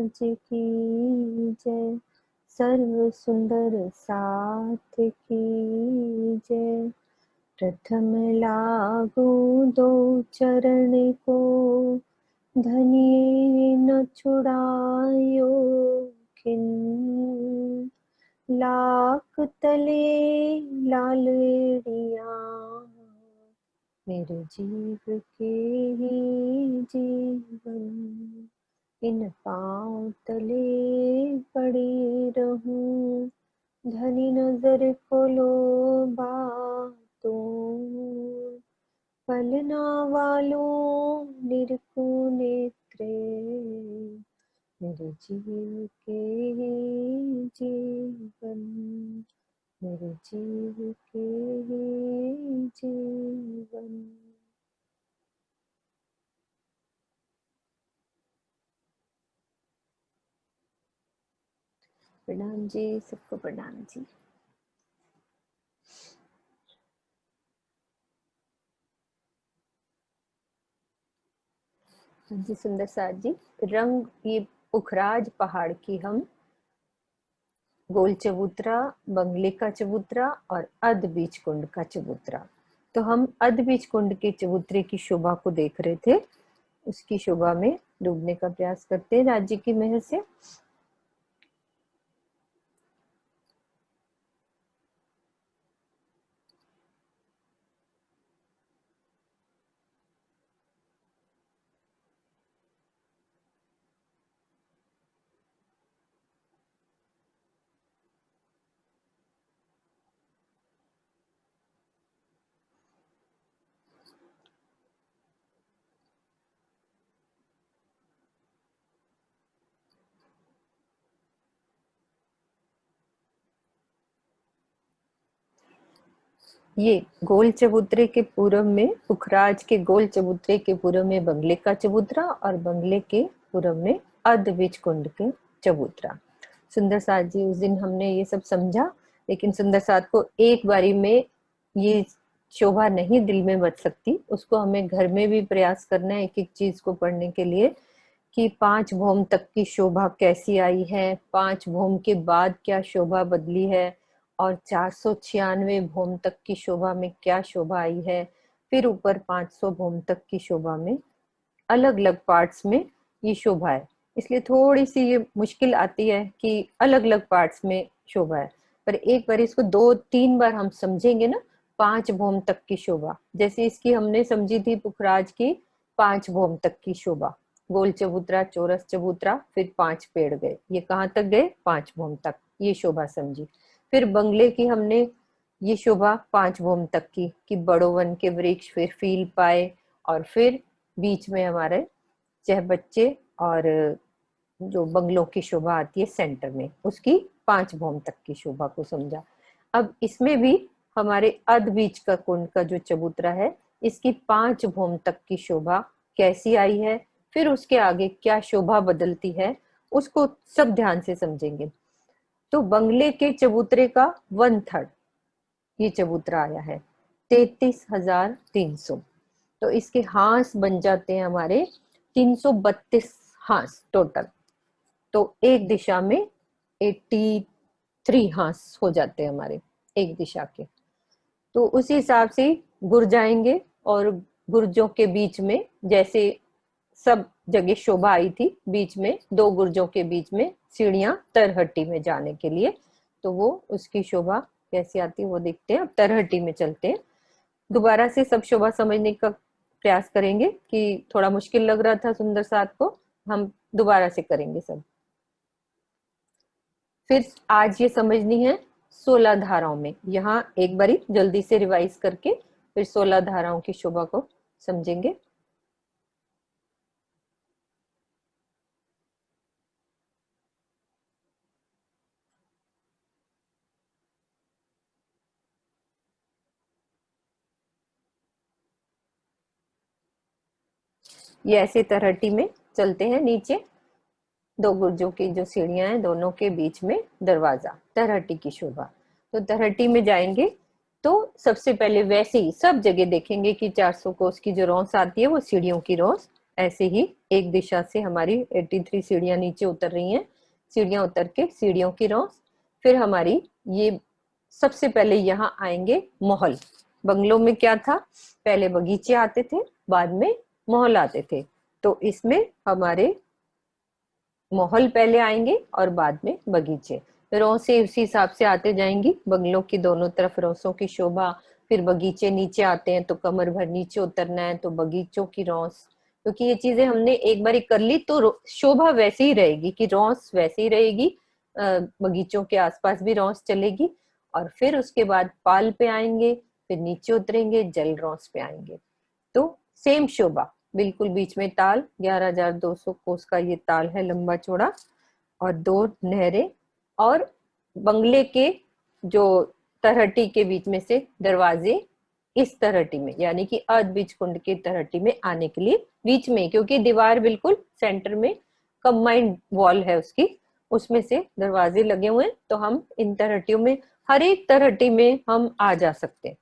महाराज की जय, सर्व सुंदर साथ की जय। प्रथम लागू दो चरण को, धनिये न छुड़ायो खिन। लाख तले लालड़िया, मेरे जीव के ही जीवन। इन पाँव तले पड़ी रहूं, धनी नजर खोलो बातों। पलना वालों निरखो नेत्रे, मेरे जीव के ही जीवन, मेरे जीव के ही जीवन। प्रणाम जी, सबको प्रणाम जी। जी सुंदर साथ जी, रंग ये पुखराज पहाड़ की हम गोल चबूतरा, बंगले का चबूतरा और अध बीच कुंड का चबूतरा। तो हम अध बीच कुंड के चबूतरे की शोभा को देख रहे थे, उसकी शोभा में डूबने का प्रयास करते हैं राज्य की मेहर से। ये गोल चबूतरे के पूर्व में, पुखराज के गोल चबूतरे के पूर्व में बंगले का चबूतरा और बंगले के पूर्व में अध बीच कुंड के चबूतरा। सुंदर साथ जी, उस दिन हमने ये सब समझा, लेकिन सुंदर साथ को एक बारी में ये शोभा नहीं दिल में बच सकती, उसको हमें घर में भी प्रयास करना है एक एक चीज को पढ़ने के लिए, कि 5 भौम तक की शोभा कैसी आई है, 5 भौम के बाद क्या शोभा बदली है, और 496 भौम तक की शोभा में क्या शोभा आई है, फिर ऊपर 500 भौम तक की शोभा में अलग अलग पार्ट्स में ये शोभा है। इसलिए थोड़ी सी ये मुश्किल आती है कि अलग अलग पार्ट्स में शोभा है, पर एक बार इसको 2-3 बार हम समझेंगे ना, 5 भौम तक की शोभा, जैसे इसकी हमने समझी थी पुखराज की 5 भौम तक की शोभा, गोल चबूतरा, चौरस चबूतरा, फिर 5 पेड़ गए, ये कहाँ तक गए, 5 भौम तक, ये शोभा समझी। फिर बंगले की हमने ये शोभा 5 भौम तक की, कि बड़ो वन के वृक्ष, फिर फील पाए, और फिर बीच में हमारे चह बच्चे और जो बंगलों की शोभा आती है सेंटर में, उसकी 5 भौम तक की शोभा को समझा। अब इसमें भी हमारे अध बीच का कुंड का जो चबूतरा है, इसकी 5 भौम तक की शोभा कैसी आई है, फिर उसके आगे क्या शोभा बदलती है, उसको सब ध्यान से समझेंगे। तो बंगले के चबूतरे का 1/3 ये चबूतरा आया है, 33,300। तो इसके हांस बन जाते हैं हमारे 332 हांस टोटल। तो एक दिशा में 83 हांस हो जाते हैं हमारे एक दिशा के। तो उसी हिसाब से गुर्ज जाएंगे, और गुर्जों के बीच में जैसे सब जगह शोभा आई थी, बीच में 2 गुर्जों के बीच में सीढ़ियां तरहट्टी में जाने के लिए, तो वो उसकी शोभा कैसी आती है वो देखते हैं। अब तरहट्टी में चलते हैं, दोबारा से सब शोभा समझने का प्रयास करेंगे, कि थोड़ा मुश्किल लग रहा था सुंदर साथ को, हम दोबारा से करेंगे सब। फिर आज ये समझनी है 16 धाराओं में, यहाँ एक बारी जल्दी से रिवाइज करके फिर 16 धाराओं की शोभा को समझेंगे। ये ऐसे तरहटी में चलते हैं, नीचे 2 गुर्जों की जो सीढ़ियां हैं, दोनों के बीच में दरवाजा, तरहटी की शोभा। तो तरहटी में जाएंगे तो सबसे पहले वैसे ही सब जगह देखेंगे कि 400 कोस की जो रौंस आती है वो सीढ़ियों की रौंस ऐसे ही एक दिशा से हमारी 83 सीढ़ियां नीचे उतर रही हैं, सीढ़ियां उतर के सीढ़ियों की रौस, फिर हमारी ये सबसे पहले यहाँ आएंगे महल। बंगलों में क्या था, पहले बगीचे आते थे, बाद में महल आते थे। तो इसमें हमारे महल पहले आएंगे और बाद में बगीचे। रौसे उसी हिसाब से आते जाएंगी, बंगलों की दोनों तरफ रौसों की शोभा, फिर बगीचे नीचे आते हैं तो कमर भर नीचे उतरना है तो बगीचों की रौस। क्योंकि ये चीजें हमने एक बार कर ली तो शोभा वैसे ही रहेगी कि रौस वैसे ही रहेगी, बगीचों के आसपास भी रौस चलेगी। और फिर उसके बाद पाल पे आएंगे, फिर नीचे उतरेंगे, जल रौस पे आएंगे। तो सेम शोभा, बिल्कुल बीच में ताल, 11,200 कोस का ये ताल है लंबा चौड़ा, और 2 नहरें, और बंगले के जो तरहटी के बीच में से दरवाजे इस तरहटी में, यानी कि अर्ध बीज कुंड की तरहटी में आने के लिए बीच में, क्योंकि दीवार बिल्कुल सेंटर में कंबाइंड वॉल है उसकी, उसमें से दरवाजे लगे हुए हैं। तो हम इन तरहटियों में, हर एक तरहटी में हम आ जा सकते हैं।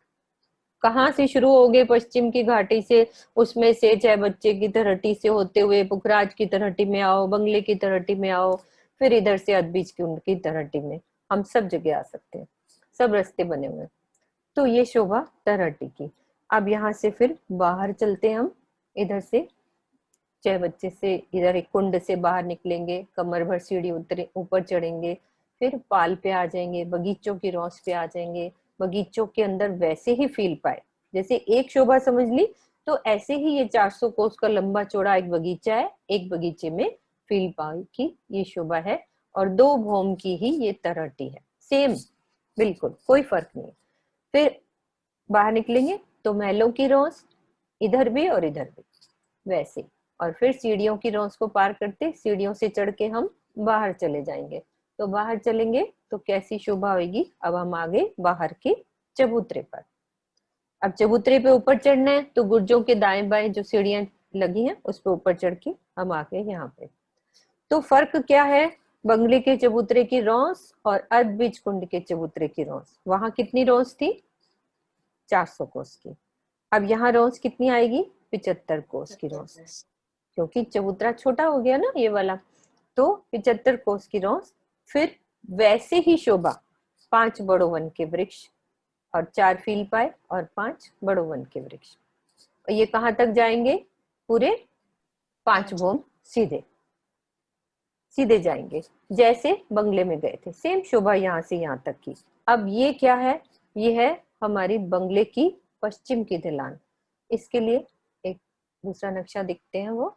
कहाँ से शुरू हो गए, पश्चिम की घाटी से, उसमें से चाहे बच्चे की तरहटी से होते हुए पुखराज की तरहटी में आओ, बंगले की तरहटी में आओ, फिर इधर से अदबीज की तरहटी में, हम सब जगह आ सकते हैं, सब रास्ते बने हुए हैं। तो ये शोभा तरहटी की। अब यहाँ से फिर बाहर चलते हैं हम, इधर से चाहे बच्चे से इधर एक कुंड से बाहर निकलेंगे, कमर भर सीढ़ी उतरे ऊपर चढ़ेंगे, फिर पाल पे आ जाएंगे, बगीचों की रौस पे आ जाएंगे। बगीचों के अंदर वैसे ही फील पाए, जैसे एक शोभा समझ ली, तो ऐसे ही ये 400 कोस का लंबा चौड़ा एक बगीचा है, एक बगीचे में फील पाई की ये शोभा है, और 2 भौम की ही ये तरहटी है, सेम, बिल्कुल कोई फर्क नहीं। फिर बाहर निकलेंगे तो महलों की रौस, इधर भी और इधर भी वैसे, और फिर सीढ़ियों की रौस को पार करते सीढ़ियों से चढ़ के हम बाहर चले जाएंगे। तो बाहर चलेंगे तो कैसी शोभा होगी। अब हम आगे बाहर के चबूतरे पर। अब चबूतरे पे ऊपर चढ़ना है तो गुर्जों के दाएं बाएं जो सीढ़ियां लगी हैं उस पे ऊपर चढ़ के हम आ गए यहाँ पे। तो फर्क क्या है, बंगले के चबूतरे की रौस और अर्धबीज कुंड के चबूतरे की रौस। वहां कितनी रौस थी, 400 कोस की। अब यहाँ रौस कितनी आएगी, 75 कोस की रौस, क्योंकि चबूतरा छोटा हो गया ना ये वाला। तो 75 कोस की रौस। फिर वैसे ही शोभा, 5 बड़ो वन के वृक्ष और 4 फील पाए और 5 बड़ो वन के वृक्ष। और ये कहाँ तक जाएंगे, पूरे 5 भौम सीधे सीधे जाएंगे, जैसे बंगले में गए थे, सेम शोभा यहाँ से यहाँ तक की। अब ये क्या है, ये है हमारी बंगले की पश्चिम की ढलान। इसके लिए एक दूसरा नक्शा दिखते हैं वो।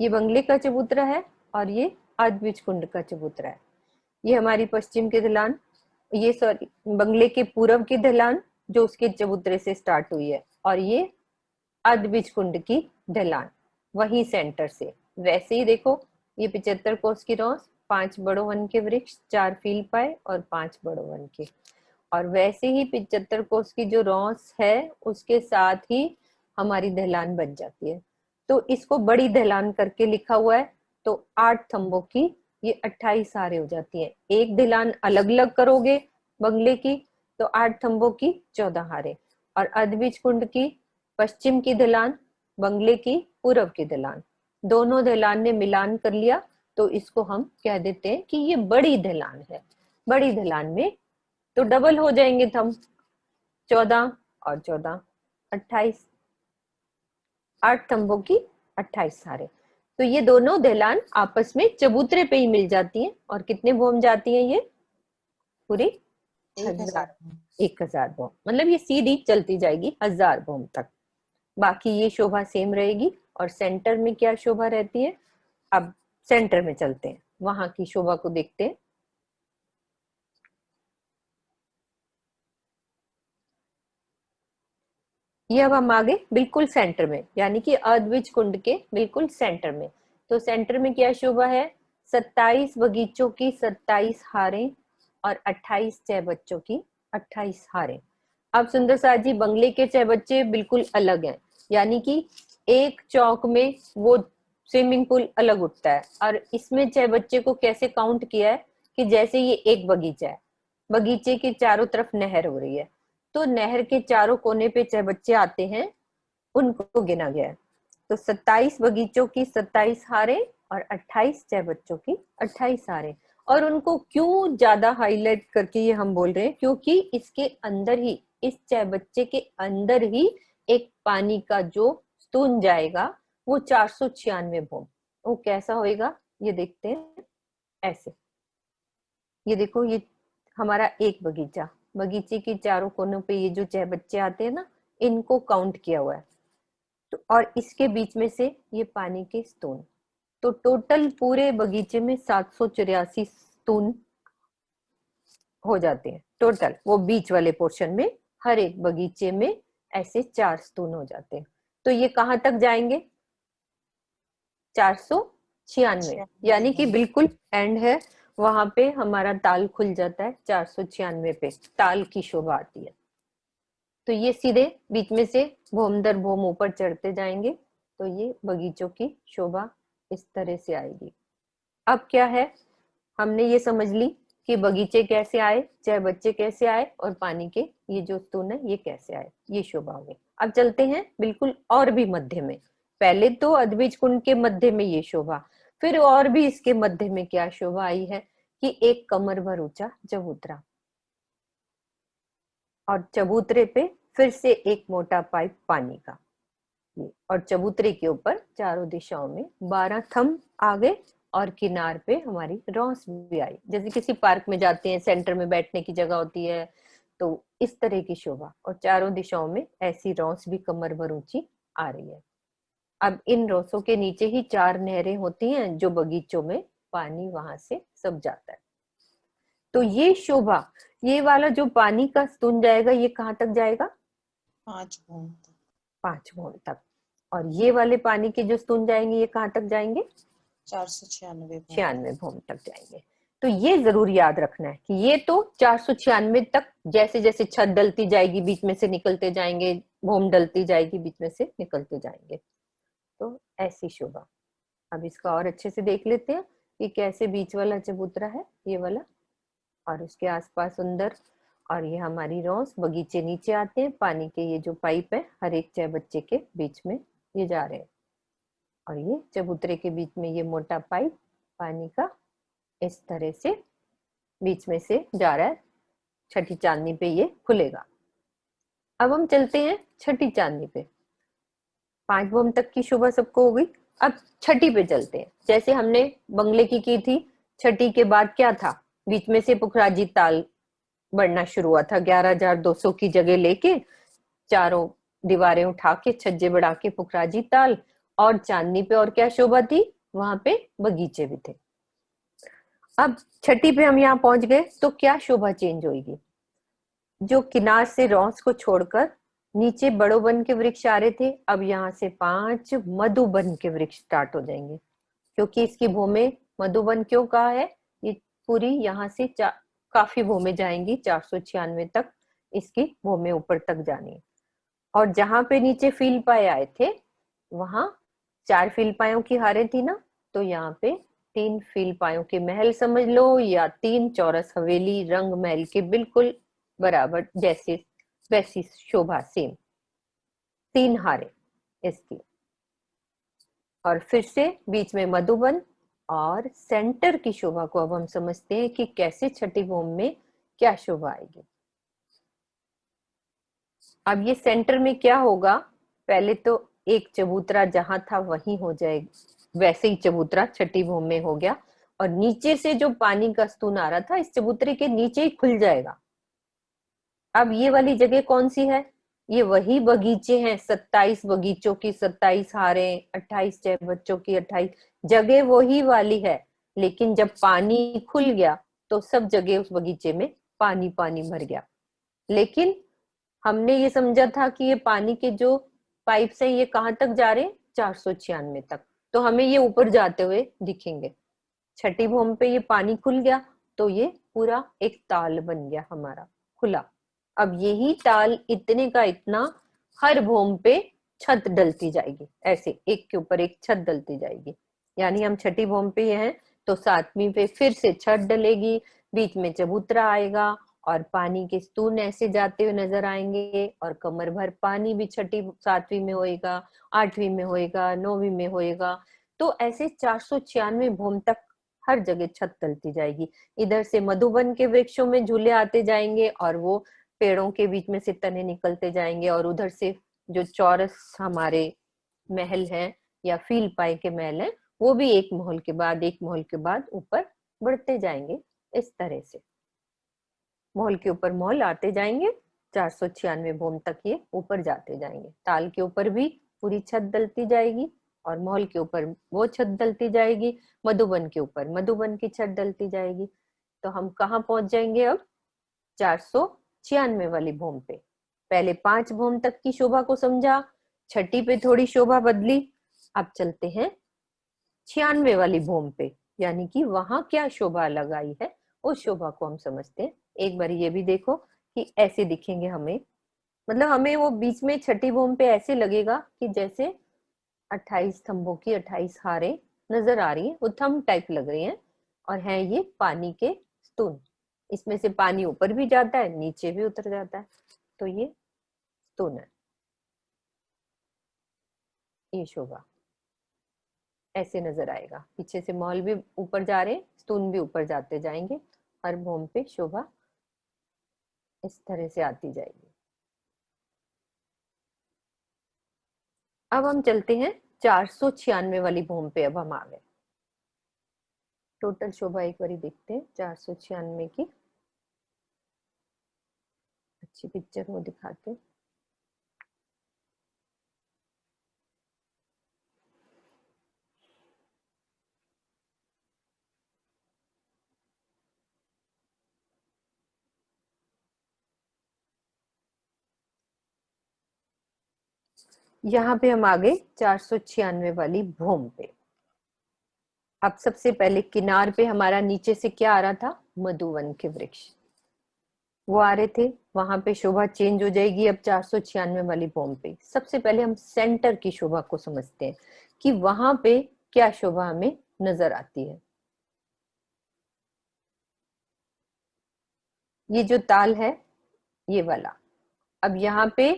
ये बंगले का चबूतरा है और ये अर्धबीज कुंड का चबूतरा है। ये हमारी पश्चिम की ढलान, ये सॉरी बंगले के पूर्व की ढलान जो उसके चबूतरे से स्टार्ट हुई है, और ये अर्धबीज कुंड की ढलान वही सेंटर से। वैसे ही देखो, ये 75 कोस की रौस, 5 बड़ो वन के वृक्ष, 4 फील पाए और 5 बड़ो वन के। और वैसे ही 75 कोस की जो रौस है उसके साथ ही हमारी ढलान बन जाती है। तो इसको बड़ी ढलान करके लिखा हुआ है। तो 8 थंबों की ये 28 हारे हो जाती है। एक ढलान अलग अलग करोगे बंगले की तो 8 थंबों की 14 हारे, और अदबीज कुंड की पश्चिम की ढलान, बंगले की पूर्व की ढलान, दोनों ढलान ने मिलान कर लिया तो इसको हम कह देते हैं कि ये बड़ी ढलान है। बड़ी ढलान में तो डबल हो जाएंगे थंब, 14 और 14 28, 8 थंबों की 28 हारे। तो ये दोनों ढलान आपस में चबूतरे पे ही मिल जाती हैं। और कितने भौम जाती हैं ये, पूरी 1000, 1000 भौम, मतलब ये सीधी चलती जाएगी 1000 भौम तक। बाकी ये शोभा सेम रहेगी। और सेंटर में क्या शोभा रहती है, अब सेंटर में चलते हैं, वहां की शोभा को देखते हैं। ये अब हम आगे बिल्कुल सेंटर में, यानी कि अर्धविज कुंड के बिल्कुल सेंटर में। तो सेंटर में क्या शोभा है, 27 बगीचों की 27 हारें और 28 चह बच्चों की 28 हारें। अब सुंदर साथ जी, बंगले के चह बच्चे बिल्कुल अलग हैं, यानी कि एक चौक में वो स्विमिंग पूल अलग उठता है। और इसमें चाहे बच्चे को कैसे काउंट किया है कि जैसे ये एक बगीचा है, बगीचे के चारों तरफ नहर हो रही है, तो नहर के चारों कोने पे चाहे बच्चे आते हैं, उनको गिना गया है। तो 27 बगीचों की 27 हारें और 28 चाय बच्चों की 28 हारें। और उनको क्यों ज्यादा हाईलाइट करके ये हम बोल रहे हैं, क्योंकि इसके अंदर ही, इस चाय बच्चे के अंदर ही एक पानी का जो स्तून जाएगा वो 496 भौम। वो कैसा होएगा ये देखते हैं। ऐसे ये देखो, ये हमारा एक बगीचा, बगीचे के चारों कोनों पे ये जो चाय बच्चे आते हैं ना, इनको काउंट किया हुआ है। तो और इसके बीच में से ये पानी के स्तून, तो टोटल पूरे बगीचे में 784 स्तून हो जाते हैं टोटल। वो बीच वाले पोर्शन में हर एक बगीचे में ऐसे 4 स्तून हो जाते हैं। तो ये कहां तक जाएंगे? 496, यानी कि बिल्कुल एंड है, वहां पे हमारा ताल खुल जाता है। 496 पे ताल की शोभा आती है। तो ये सीधे बीच में से भौम दर भौम ऊपर चढ़ते जाएंगे, तो ये बगीचों की शोभा इस तरह से आएगी। अब क्या है, हमने ये समझ ली कि बगीचे कैसे आए, चाहे बच्चे कैसे आए, और पानी के ये जो स्तून है ये कैसे आए, ये शोभा हो गई। अब चलते हैं बिल्कुल और भी मध्य में। पहले तो अद्विज कुंड के मध्य में ये शोभा, फिर और भी इसके मध्य में क्या शोभा आई है कि एक कमर भर ऊंचा चबूतरा, और चबूतरे पे फिर से एक मोटा पाइप पानी का, ये, और चबूतरे के ऊपर चारों दिशाओं में 12 थंब आ गए, और किनार पे हमारी रॉस भी आई। जैसे किसी पार्क में जाते हैं, सेंटर में बैठने की जगह होती है, तो इस तरह की शोभा, और चारों दिशाओं में ऐसी रॉस भी कमर भर ऊंची आ रही है। अब इन रॉसों के नीचे ही 4 नहरें होती हैं, जो बगीचों में पानी वहां से सब जाता है। तो ये शोभा, ये वाला जो पानी का स्तून जाएगा, ये कहाँ तक जाएगा? 5 भौम तक। 5 भौम तक। और ये वाले पानी के जो स्तून जाएंगे, ये कहाँ तक जाएंगे? 496 भौम। 96 भौम तक जाएंगे। तो ये जरूर याद रखना है कि ये तो 496 तक, जैसे जैसे छत डलती जाएगी बीच में से निकलते जाएंगे, भौम डलती जाएगी बीच में से निकलते जाएंगे। तो ऐसी शोभा। अब इसका और अच्छे से देख लेते हैं कि कैसे बीच वाला चबूतरा है, ये वाला, और उसके आसपास सुंदर, और ये हमारी रोज बगीचे नीचे आते हैं, पानी के ये जो पाइप है हर एक चाय बच्चे के बीच में ये जा रहे हैं, और ये चबूतरे के बीच में ये मोटा पाइप पानी का इस तरह से बीच में से जा रहा है। छठी चांदनी पे ये खुलेगा। अब हम चलते हैं छठी चांदनी पे। 5 भौम तक की शोभा सबको हो गई। अब छठी पे चलते हैं। जैसे हमने बंगले की थी, छठी के बाद क्या था? बीच में से पुखराजी ताल बढ़ना शुरू हुआ था। 11,200 की जगह लेके चारों दीवारें उठा के छज्जे बढ़ा के पुखराजी ताल, और चांदनी पे और क्या शोभा थी? वहां पे बगीचे भी थे। अब छठी पे हम यहाँ पहुंच गए, तो क्या शोभा चेंज होगी? जो किनार से रॉस को छोड़कर नीचे बड़ोबन के वृक्ष आ रहे थे, अब यहाँ से 5 मधुबन के वृक्ष स्टार्ट हो जाएंगे। क्योंकि इसकी भूमि मधुबन क्यों कहा है? ये पूरी यहाँ से काफी भूमि जाएंगी, 496 तक इसकी भूमि ऊपर तक जानी है। और जहां पे नीचे फील पाए आए थे, वहां 4 फील पायों की हारें थी ना, तो यहाँ पे 3 फील पायों के महल समझ लो, या 3 चौरस हवेली रंग महल के बिल्कुल बराबर, जैसे वैसी शोभा सेम, 3 हारें इसकी। और फिर से बीच में मधुबन, और सेंटर की शोभा को अब हम समझते हैं कि कैसे छठी भौम में क्या शोभा आएगी। अब ये सेंटर में क्या होगा? पहले तो एक चबूतरा जहां था वहीं हो जाएगा, वैसे ही चबूतरा छठी भौम में हो गया, और नीचे से जो पानी का स्तून आ रहा था इस चबूतरे के नीचे ही खुल जाएगा। अब ये वाली जगह कौन सी है? ये वही बगीचे हैं, 27 बगीचों की 27 हारें, 28 चाय बच्चों की 28 जगह वही वाली है। लेकिन जब पानी खुल गया तो सब जगह उस बगीचे में पानी पानी भर गया। लेकिन हमने ये समझा था कि ये पानी के जो पाइप्स हैं ये कहाँ तक जा रहे हैं? 496 तक। तो हमें ये ऊपर जाते हुए दिखेंगे। छठी भौम पे ये पानी खुल गया, तो ये पूरा एक ताल बन गया हमारा खुला। अब यही ताल इतने का इतना हर भौम पे छत डलती जाएगी, ऐसे एक के ऊपर एक छत डलती जाएगी। यानी हम छठी भौम पे हैं तो सातवीं पे फिर से छत डलेगी, बीच में चबूतरा आएगा और पानी के स्तून ऐसे जाते हुए नजर आएंगे, और कमर भर पानी भी छठी सातवीं में होएगा, आठवीं में होएगा, नौवीं में होएगा। तो ऐसे 496 भौम तक हर जगह छत डलती जाएगी। इधर से मधुबन के वृक्षों में झूले आते जाएंगे और वो पेड़ों के बीच में से तने निकलते जाएंगे, और उधर से जो चौरस हमारे महल है या फील पाए के महल है, वो भी एक महल के बाद एक महल के बाद ऊपर बढ़ते जाएंगे। इस तरह से महल के ऊपर महल आते जाएंगे, 496 भौम तक ये ऊपर जाते जाएंगे। ताल के ऊपर भी पूरी छत डलती जाएगी और महल के ऊपर वो छत डलती जाएगी, मधुबन के ऊपर मधुबन की छत डलती जाएगी। तो हम कहाँ पहुंच जाएंगे अब? 496 वाली भौम पे। पहले 5 भौम तक की शोभा को समझा, छठी पे थोड़ी शोभा बदली, अब चलते हैं 96 वाली भौम पे, यानी कि वहां क्या शोभा लगाई है उस शोभा को हम समझते हैं। एक बार ये भी देखो कि ऐसे दिखेंगे हमें, मतलब हमें वो बीच में छठी भौम पे ऐसे लगेगा कि जैसे 28 स्तंभों की 28 हारें नजर आ रही है, वो थंब टाइप लग रही हैं, और है ये पानी के स्तून। इसमें से पानी ऊपर भी जाता है, नीचे भी उतर जाता है, तो ये स्तून है। ये शोभा ऐसे नजर आएगा, पीछे से महल भी ऊपर जा रहे हैं, स्तून भी ऊपर जाते जाएंगे, हर भौम पे शोभा इस तरह से आती जाएगी। अब हम चलते हैं 496 वाली भौम पे। अब हम आ गए, टोटल शोभा एक बारी देखते हैं 496 की। अच्छी पिक्चर वो दिखाते हैं। यहाँ पे हम आ गए 496 वाली भौम पे। अब सबसे पहले किनार पे हमारा नीचे से क्या आ रहा था? मधुवन के वृक्ष वो आ रहे थे, वहां पे शोभा चेंज हो जाएगी अब 496 वाली भौम पे। सबसे पहले हम सेंटर की शोभा को समझते हैं कि वहां पे क्या शोभा हमें नजर आती है। ये जो ताल है ये वाला, अब यहाँ पे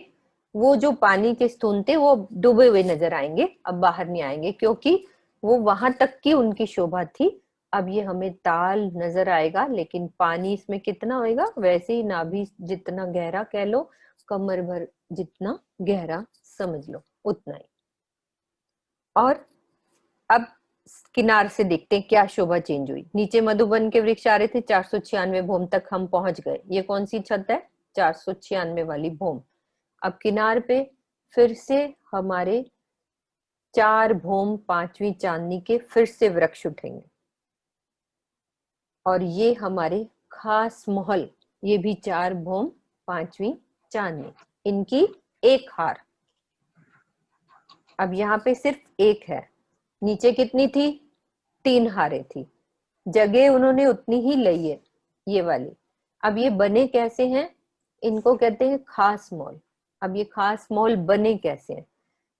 वो जो पानी के स्तून थे वो डूबे हुए नजर आएंगे, अब बाहर नहीं आएंगे क्योंकि वो वहां तक की उनकी शोभा थी। अब ये हमें ताल नजर आएगा, लेकिन पानी इसमें कितना होएगा? वैसे ही नाभि जितना गहरा कह लो, कमर भर जितना गहरा समझ लो, उतना ही। और अब किनार से देखते हैं क्या शोभा चेंज हुई। नीचे मधुबन के वृक्ष आ रहे थे, 496 भौम तक हम पहुंच गए। ये कौन सी छत है? 496 वाली भौम। अब किनार पे फिर से हमारे 4 भौम पांचवी चांदनी के फिर से वृक्ष उठेंगे, और ये हमारे खास महल, ये भी 4 भौम पांचवी चांदनी, इनकी एक हार। अब यहाँ पे सिर्फ एक है, नीचे कितनी थी? 3 हारें थी, जगह उन्होंने उतनी ही ली है, ये वाली। अब ये बने कैसे हैं? इनको कहते हैं खास मॉल। अब ये खास मॉल बने कैसे हैं?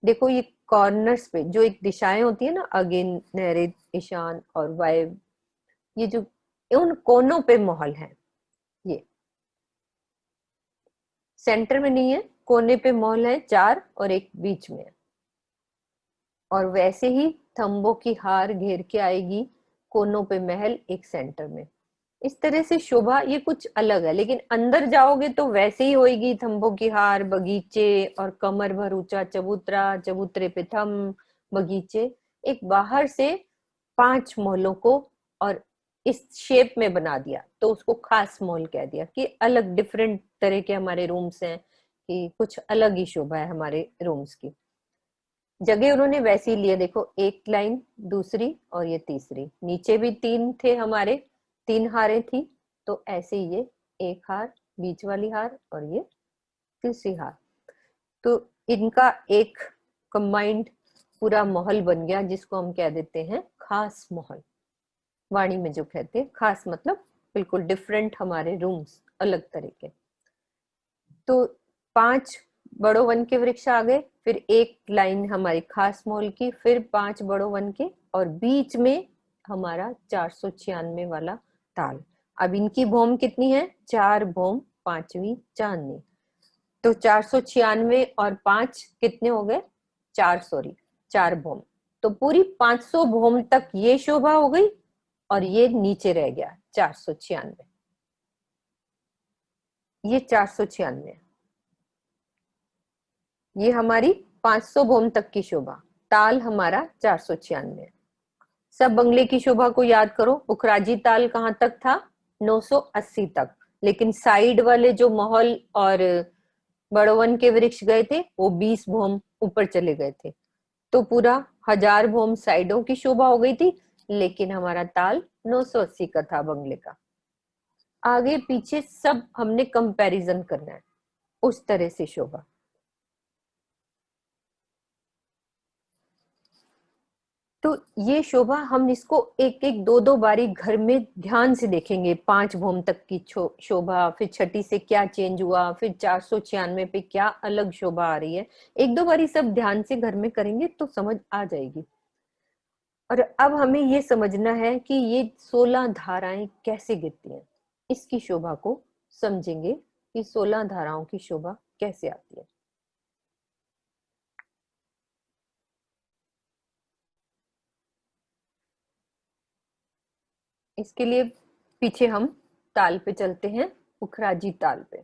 देखो, ये कॉर्नर्स पे जो एक दिशाएं होती है ना, अगेन, नैऋत्य, ईशान और वायव्य, ये जो उन कोनों पे महल है, ये सेंटर में नहीं है, कोने पे महल है 4 और एक बीच में है। और वैसे ही थंबों की हार घेर के आएगी, कोनों पे महल, एक सेंटर में। इस तरह से शोभा ये कुछ अलग है, लेकिन अंदर जाओगे तो वैसे ही होएगी, थंबों की हार, बगीचे और कमर भर ऊंचा चबूतरा, चबूतरे पे थंब, बगीचे। एक बाहर से 5 महलों को और इस शेप में बना दिया, तो उसको खास मॉल कह दिया कि अलग डिफरेंट तरह के हमारे रूम्स हैं, कि कुछ अलग ही शोभा है हमारे रूम्स की। जगह उन्होंने वैसी ही लिए, देखो, एक लाइन, दूसरी और ये तीसरी। नीचे भी 3 थे हमारे, 3 हारें थी, तो ऐसे ही ये एक हार, बीच वाली हार और ये तीसरी हार। तो इनका एक कंबाइंड पूरा महल बन गया, जिसको हम कह देते हैं खास महल। वाणी में जो कहते हैं खास, मतलब बिल्कुल डिफरेंट हमारे रूम्स, अलग तरह के। तो 5 बड़ो वन के वृक्ष आ गए, फिर एक लाइन हमारी खास मोल की, फिर 5 बड़ो वन के, और बीच में हमारा 496 वाला ताल। अब इनकी भौम कितनी है? 4 भौम 5वीं चांदनी। तो 496 और 5 कितने हो गए? 4, सॉरी 4 भौम। तो पूरी 500 भौम तक ये शोभा हो गई, और ये नीचे रह गया 496। ये 496, ये हमारी 500 भौम तक की शोभा। ताल हमारा 496। सब बंगले की शोभा को याद करो। पुखराजी ताल कहां तक था? 980 तक। लेकिन साइड वाले जो महल और बड़वन के वृक्ष गए थे, वो 20 भौम ऊपर चले गए थे। तो पूरा 1000 भौम साइडों की शोभा हो गई थी, लेकिन हमारा ताल 980 का था बंगले का। आगे पीछे सब हमने कंपैरिजन करना है, उस तरह से शोभा। तो ये शोभा हम इसको एक एक दो दो बारी घर में ध्यान से देखेंगे। 5 भौम तक की शोभा, फिर छठी से क्या चेंज हुआ, फिर 496 पे क्या अलग शोभा आ रही है। एक दो बारी सब ध्यान से घर में करेंगे तो समझ आ जाएगी। और अब हमें ये समझना है कि ये 16 धाराएं कैसे गिरती हैं। इसकी शोभा को समझेंगे कि 16 धाराओं की शोभा कैसे आती है। इसके लिए पीछे हम ताल पे चलते हैं, पुखराजी ताल पे।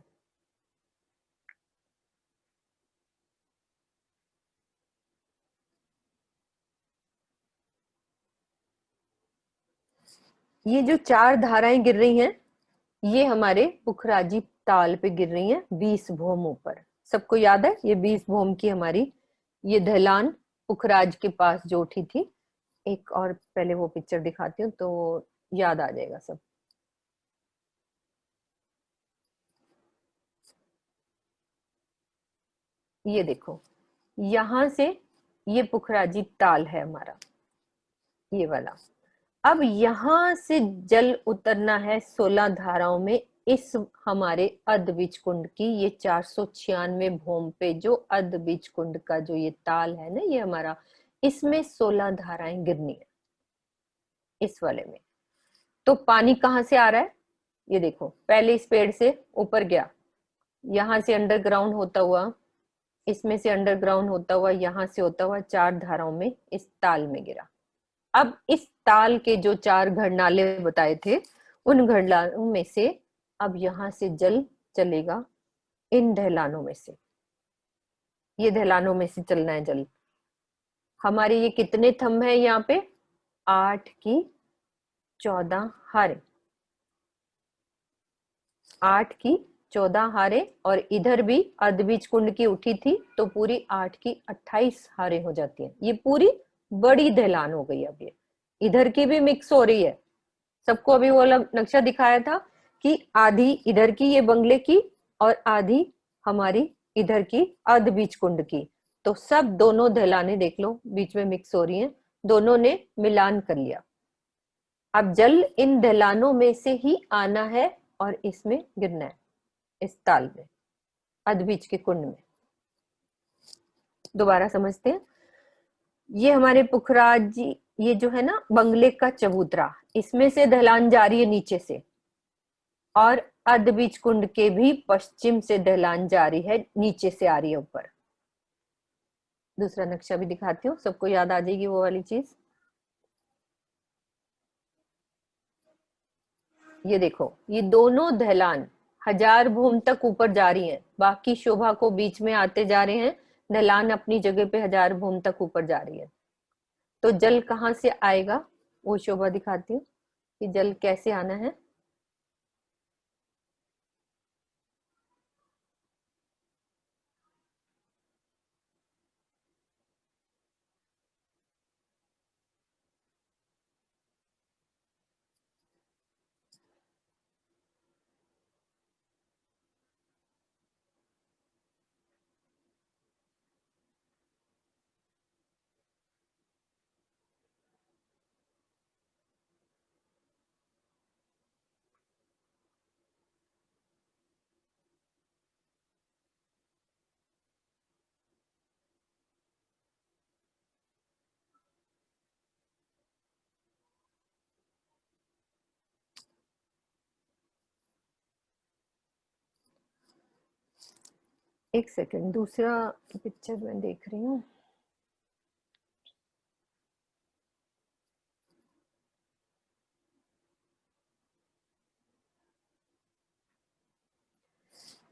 ये जो 4 धाराएं गिर रही हैं, ये हमारे पुखराजी ताल पे गिर रही हैं 20 भौम ऊपर। सबको याद है ये 20 भौम की हमारी ये ढलान पुखराज के पास जो उठी थी। एक और पहले वो पिक्चर दिखाती हूँ तो याद आ जाएगा सब। ये देखो, यहां से ये पुखराजी ताल है हमारा, ये वाला। अब यहां से जल उतरना है 16 धाराओं में। इस हमारे अर्धबीज कुंड की ये 496 भौम पे जो अर्धबीज कुंड का जो ये ताल है ना, ये हमारा, इसमें 16 धाराएं गिरनी है इस वाले में। तो पानी कहाँ से आ रहा है? ये देखो, पहले इस पेड़ से ऊपर गया, यहां से अंडरग्राउंड होता हुआ, इसमें से अंडरग्राउंड होता हुआ, यहां से होता हुआ 4 धाराओं में इस ताल में गिरा। अब इस ताल के जो 4 घड़नाले बताए थे, उन घड़नालों में से अब यहां से जल चलेगा इन ढलानों में से। ये ढलानों में से चलना है जल। हमारे ये कितने थंब है यहाँ पे? 8 की 14 हारे। 8 की 14 हारे, और इधर भी अर्धबीज कुंड की उठी थी तो पूरी 8 की 28 हारे हो जाती है। ये पूरी बड़ी ढलान हो गई। अब ये इधर की भी मिक्स हो रही है। सबको अभी वो नक्शा दिखाया था कि आधी इधर की ये बंगले की, और आधी हमारी इधर की अर्धबीज कुंड की। तो सब दोनों ढलाने देख लो बीच में मिक्स हो रही हैं, दोनों ने मिलान कर लिया। अब जल इन ढलानों में से ही आना है और इसमें गिरना है, इस ताल में, अर्धबीज के कुंड में। दोबारा समझते हैं। ये हमारे पुखराज जी, ये जो है ना बंगले का चबूतरा, इसमें से ढलान जा रही है नीचे से, और अर्धबीज कुंड के भी पश्चिम से ढलान जारी है, नीचे से आ रही है ऊपर। दूसरा नक्शा भी दिखाती हूँ, सबको याद आ जाएगी वो वाली चीज। ये देखो, ये दोनों ढलान 1000 भूम तक ऊपर जा रही हैं, बाकी शोभा को बीच में आते जा रहे हैं। ढलान अपनी जगह पे 1000 भूम तक ऊपर जा रही है। तो जल कहाँ से आएगा वो शोभा दिखाती हूँ कि जल कैसे आना है। एक सेकंड, दूसरा पिक्चर मैं देख रही हूँ।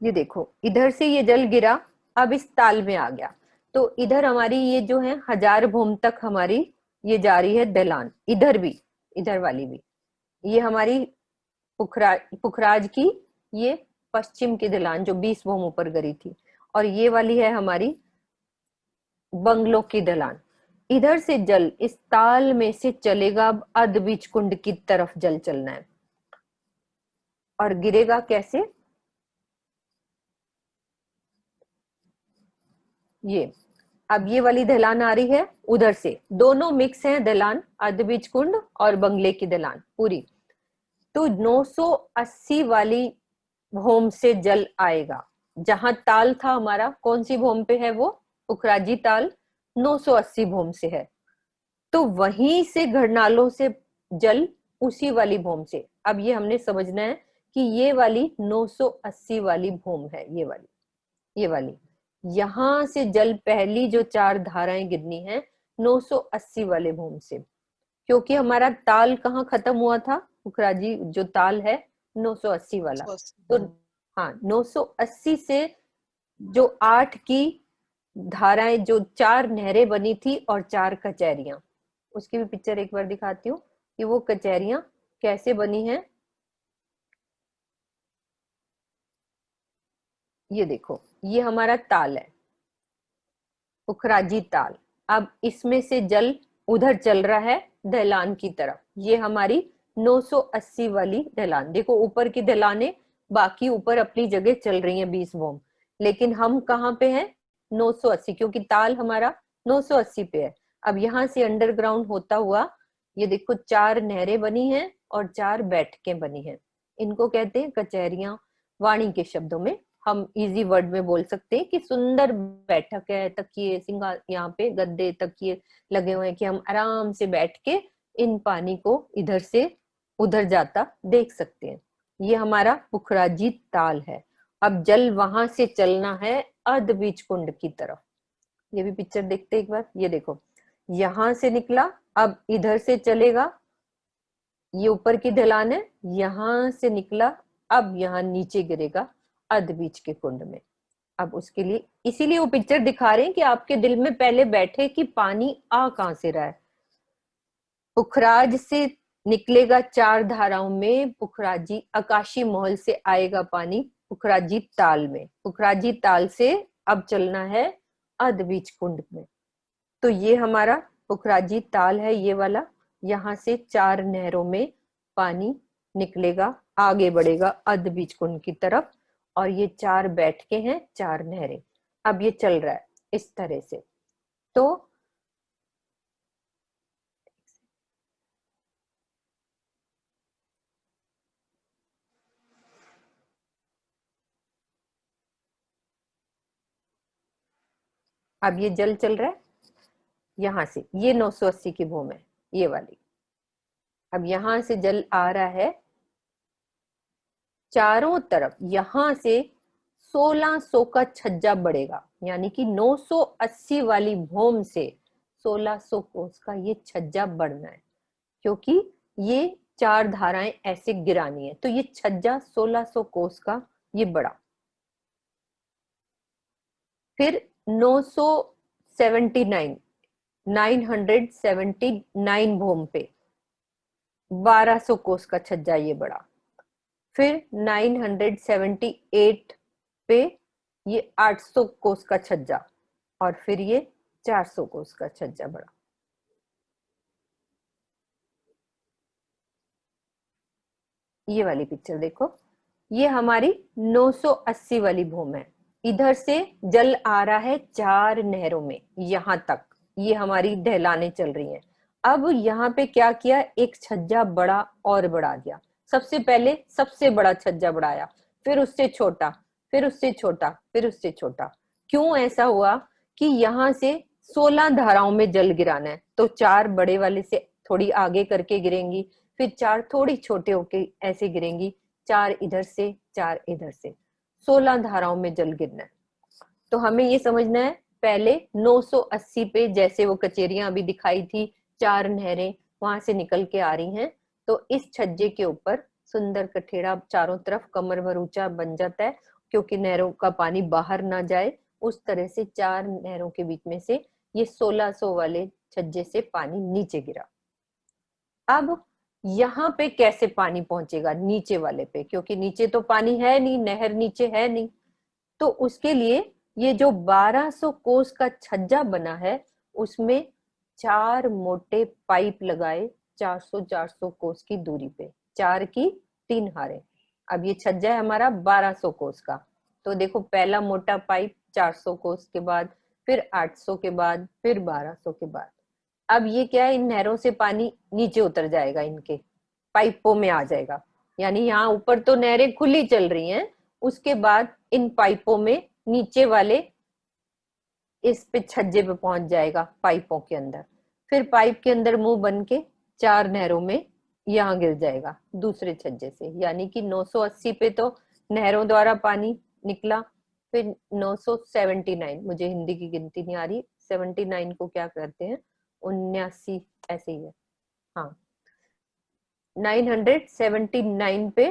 ये देखो, इधर से ये जल गिरा, अब इस ताल में आ गया, तो इधर हमारी ये जो है 1000 भूम तक हमारी ये जा रही है ढलान, इधर भी, इधर वाली भी, ये हमारी पुखराज की ये पश्चिम की ढलान जो 20 भूम ऊपर गिरी थी, और ये वाली है हमारी बंगलों की ढलान। इधर से जल इस ताल में से चलेगा, अब अध बीच कुंड की तरफ जल चलना है, और गिरेगा कैसे, ये अब ये वाली ढलान आ रही है उधर से, दोनों मिक्स हैं ढलान, अधबीज कुंड और बंगले की ढलान पूरी। तो 980 वाली भूम से जल आएगा, जहां ताल था हमारा, कौन सी भूम पे है वो, पुखराजी ताल 980 भूम से है, तो वहीं से घड़नालों से जल उसी वाली भूम से। अब ये हमने समझना है कि ये वाली 980 वाली भूम है, ये वाली यहां से जल पहली जो 4 धाराएं गिरनी है 980 वाले भूम से, क्योंकि हमारा ताल कहाँ खत्म हुआ था, पुखराजी जो ताल है 980 वाला। तो हाँ, 980 से जो 8 की धाराएं, जो 4 नहरें बनी थी और 4 कचहरियां, उसकी भी पिक्चर एक बार दिखाती हूँ कि वो कचहरियां कैसे बनी हैं। ये देखो, ये हमारा ताल है, पुखराजी ताल। अब इसमें से जल उधर चल रहा है ढलान की तरफ, ये हमारी 980 वाली ढलान। देखो ऊपर की ढलानें बाकी ऊपर अपनी जगह चल रही हैं 20 भूम, लेकिन हम कहाँ पे हैं 980, क्योंकि ताल हमारा 980 पे है। अब यहाँ से अंडरग्राउंड होता हुआ ये देखो 4 नहरें बनी हैं और 4 बैठकें बनी हैं, इनको कहते हैं कचहरियां। वाणी के शब्दों में हम इजी वर्ड में बोल सकते हैं कि सुंदर बैठक है, तकिए सिंगा यहाँ पे गद्दे तकिए लगे हुए हैं कि हम आराम से बैठ के इन पानी को इधर से उधर जाता देख सकते हैं। ये हमारा पुखराजी ताल है। अब जल वहां से चलना है अर्ध बीज कुंड की तरफ। ये भी पिक्चर देखते एक बार, ये देखो, यहां से निकला, अब इधर से चलेगा, ये ऊपर की ढलान है, यहां से निकला, अब यहाँ नीचे गिरेगा अर्ध बीज के कुंड में। अब उसके लिए इसीलिए वो पिक्चर दिखा रहे हैं कि आपके दिल में पहले बैठे कि पानी आ कहां से रहा है। पुखराज से निकलेगा 4 धाराओं में, पुखराजी आकाशी महल से आएगा पानी पुखराजी ताल में, पुखराजी ताल से अब चलना है अर्ध बीज कुंड में। तो ये हमारा पुखराजी ताल है, ये वाला, यहाँ से 4 नहरों में पानी निकलेगा, आगे बढ़ेगा अर्ध बीज कुंड की तरफ, और ये 4 बैठके हैं, 4 नहरें। अब ये चल रहा है इस तरह से। तो अब ये जल चल रहा है यहां से, ये 980 की भूमि है ये वाली। अब यहां से जल आ रहा है चारों तरफ, यहां से 1600 का छज्जा बढ़ेगा, यानी कि 980 वाली भूम से 1600 कोस का ये छज्जा बढ़ना है, क्योंकि ये 4 धाराएं ऐसे गिरानी है, तो ये छज्जा 1600 कोस का ये बड़ा। फिर 979 979 भूम पे 1200 कोस का छज्जा ये बड़ा। फिर 978 पे ये 800 कोस का छज्जा, और फिर ये 400 कोस का छज्जा बड़ा। ये वाली पिक्चर देखो, ये हमारी 980 वाली भूमि है। इधर से जल आ रहा है 4 नहरों में यहां तक, ये हमारी ढलानें चल रही हैं। अब यहाँ पे क्या किया, एक छज्जा बड़ा और बढ़ा दिया। सबसे पहले सबसे बड़ा छज्जा बढ़ाया, फिर उससे छोटा, फिर उससे छोटा, फिर उससे छोटा। क्यों ऐसा हुआ कि यहाँ से 16 धाराओं में जल गिराना है, तो 4 बड़े वाले से थोड़ी आगे करके गिरेंगी, फिर 4 थोड़ी छोटे होके ऐसे गिरेंगी, 4 इधर से 4 इधर से, 16 धाराओं में जल गिरना है। तो हमें ये समझना है, पहले 980 पे जैसे वो कचेरियां अभी दिखाई थी, 4 नहरें वहां से निकल के आ रही हैं, तो इस छज्जे के ऊपर सुंदर कठेड़ा चारों तरफ कमर भर ऊंचा बन जाता है, क्योंकि नहरों का पानी बाहर ना जाए, उस तरह से 4 नहरों के बीच में से ये 1600 वाले छज्जे से पानी नीचे गिरा। अब यहाँ पे कैसे पानी पहुंचेगा नीचे वाले पे, क्योंकि नीचे तो पानी है नहीं, नहर नीचे है नहीं। तो उसके लिए ये जो 1200 कोस का छज्जा बना है, उसमें 4 मोटे पाइप लगाए 400 400 कोस की दूरी पे, 4 की 3 हारे। अब ये छज्जा है हमारा 1200 कोस का, तो देखो पहला मोटा पाइप 400 कोस के बाद, फिर 800 के बाद, फिर 1200 के बाद। अब ये क्या है, इन नहरों से पानी नीचे उतर जाएगा, इनके पाइपों में आ जाएगा। यानी यहाँ ऊपर तो नहरें खुली चल रही हैं, उसके बाद इन पाइपों में नीचे वाले इस पे छज्जे पे पहुंच जाएगा, पाइपों के अंदर। फिर पाइप के अंदर मुंह बन के 4 नहरों में यहाँ गिर जाएगा दूसरे छज्जे से। यानी कि 980 पे तो नहरों द्वारा पानी निकला, फिर 979, मुझे हिंदी की गिनती नहीं आ रही, 79 को क्या करते हैं, 79 ऐसे ही है, हाँ, 979 पे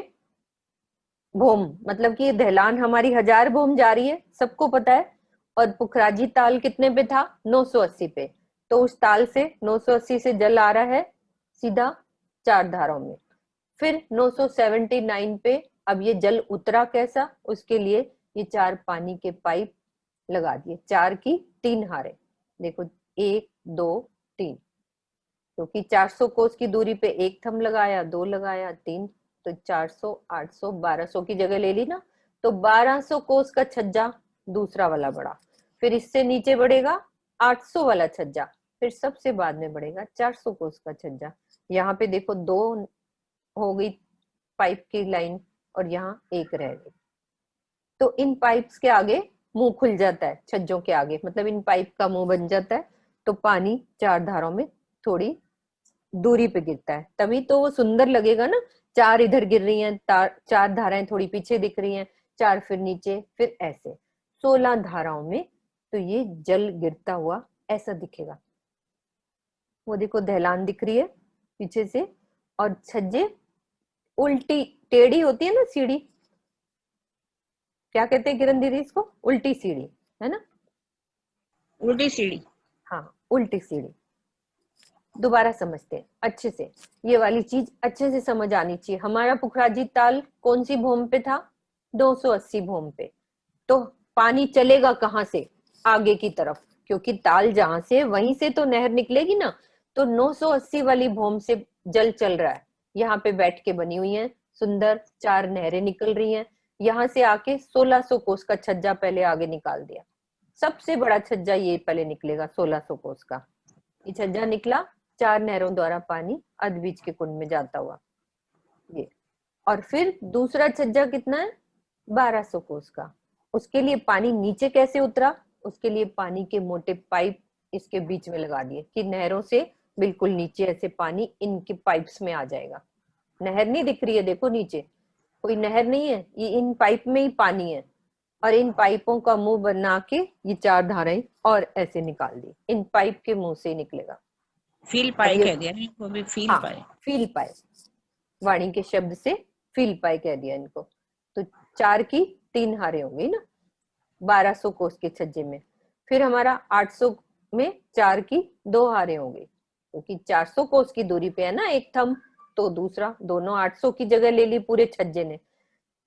भोम, मतलब कि ये ढलान हमारी 1000 भोम जा रही है, सबको पता है। और पुखराजी ताल कितने पे था, 980 पे। तो उस ताल से 980 से जल आ रहा है सीधा 4 धाराओं में। फिर 979 पे अब ये जल उतरा कैसा, उसके लिए ये 4 पानी के पाइप लगा दिए, 4 की 3 हारे। देखो 1 2 3, क्योंकि 400 कोस की दूरी पे एक थम लगाया, 2 लगाया, 3, तो 400 800 1200 की जगह ले ली ना। तो 1200 कोस का छज्जा दूसरा वाला बढ़ा, फिर इससे नीचे बढ़ेगा 800 वाला छज्जा, फिर सबसे बाद में बढ़ेगा 400 कोस का छज्जा। यहाँ पे देखो 2 हो गई पाइप की लाइन, और यहाँ 1 रह गई। तो इन पाइप्स के आगे मुंह खुल जाता है, छज्जों के आगे, मतलब इन पाइप का मुंह बन जाता है, तो पानी 4 धारों में थोड़ी दूरी पे गिरता है, तभी तो वो सुंदर लगेगा ना। 4 इधर गिर रही हैं, 4 धाराएं थोड़ी पीछे दिख रही हैं, 4 फिर नीचे, फिर ऐसे 16 धाराओं में तो ये जल गिरता हुआ ऐसा दिखेगा। वो देखो ढलान दिख रही है पीछे से, और छज्जे उल्टी टेढ़ी होती है ना सीढ़ी, क्या कहते हैं किरण दीदी इसको, उल्टी सीढ़ी, है ना, उल्टी सीढ़ी। हाँ उल्टी सीढ़ी। दोबारा समझते हैं अच्छे से, ये वाली चीज अच्छे से समझ आनी चाहिए। हमारा पुखराजी ताल कौन सी भूमि पे था, 280 भूमि पे। तो पानी चलेगा कहाँ से, आगे की तरफ, क्योंकि ताल जहां से वहीं से तो नहर निकलेगी ना। तो 980 वाली भूमि से जल चल रहा है, यहाँ पे बैठ के बनी हुई है सुंदर 4 नहरें निकल रही हैं। यहाँ से आके 1600 कोस का छज्जा पहले आगे निकाल दिया, सबसे बड़ा छज्जा ये पहले निकलेगा 1600 कोस का। ये छज्जा निकला, 4 नहरों द्वारा पानी अधबीज के कुंड में जाता हुआ ये। और फिर दूसरा छज्जा कितना है, 1200 कोस का। उसके लिए पानी नीचे कैसे उतरा, उसके लिए पानी के मोटे पाइप इसके बीच में लगा दिए, कि नहरों से बिल्कुल नीचे ऐसे पानी इनके पाइप्स में आ जाएगा। नहर नहीं दिख रही है, देखो नीचे कोई नहर नहीं है, ये इन पाइप में ही पानी है। और इन पाइपों का मुंह बना के ये 4 धाराएं और ऐसे निकाल दी, इन पाइप के मुंह से निकलेगा। फील अब पाए ये, कह दिया ना इनको भी, फील हाँ पाए। फील पाए, वाणी के शब्द से फील पाए कह दिया इनको। तो 4 की 3 हारे होंगी ना 1200 कोस के छज्जे में। फिर हमारा 800 में 4 की 2 हारे होंगे, क्योंकि 400 कोस की दूरी पे है ना एक थम, तो दूसरा दोनों 800 की जगह ले ली पूरे छज्जे ने।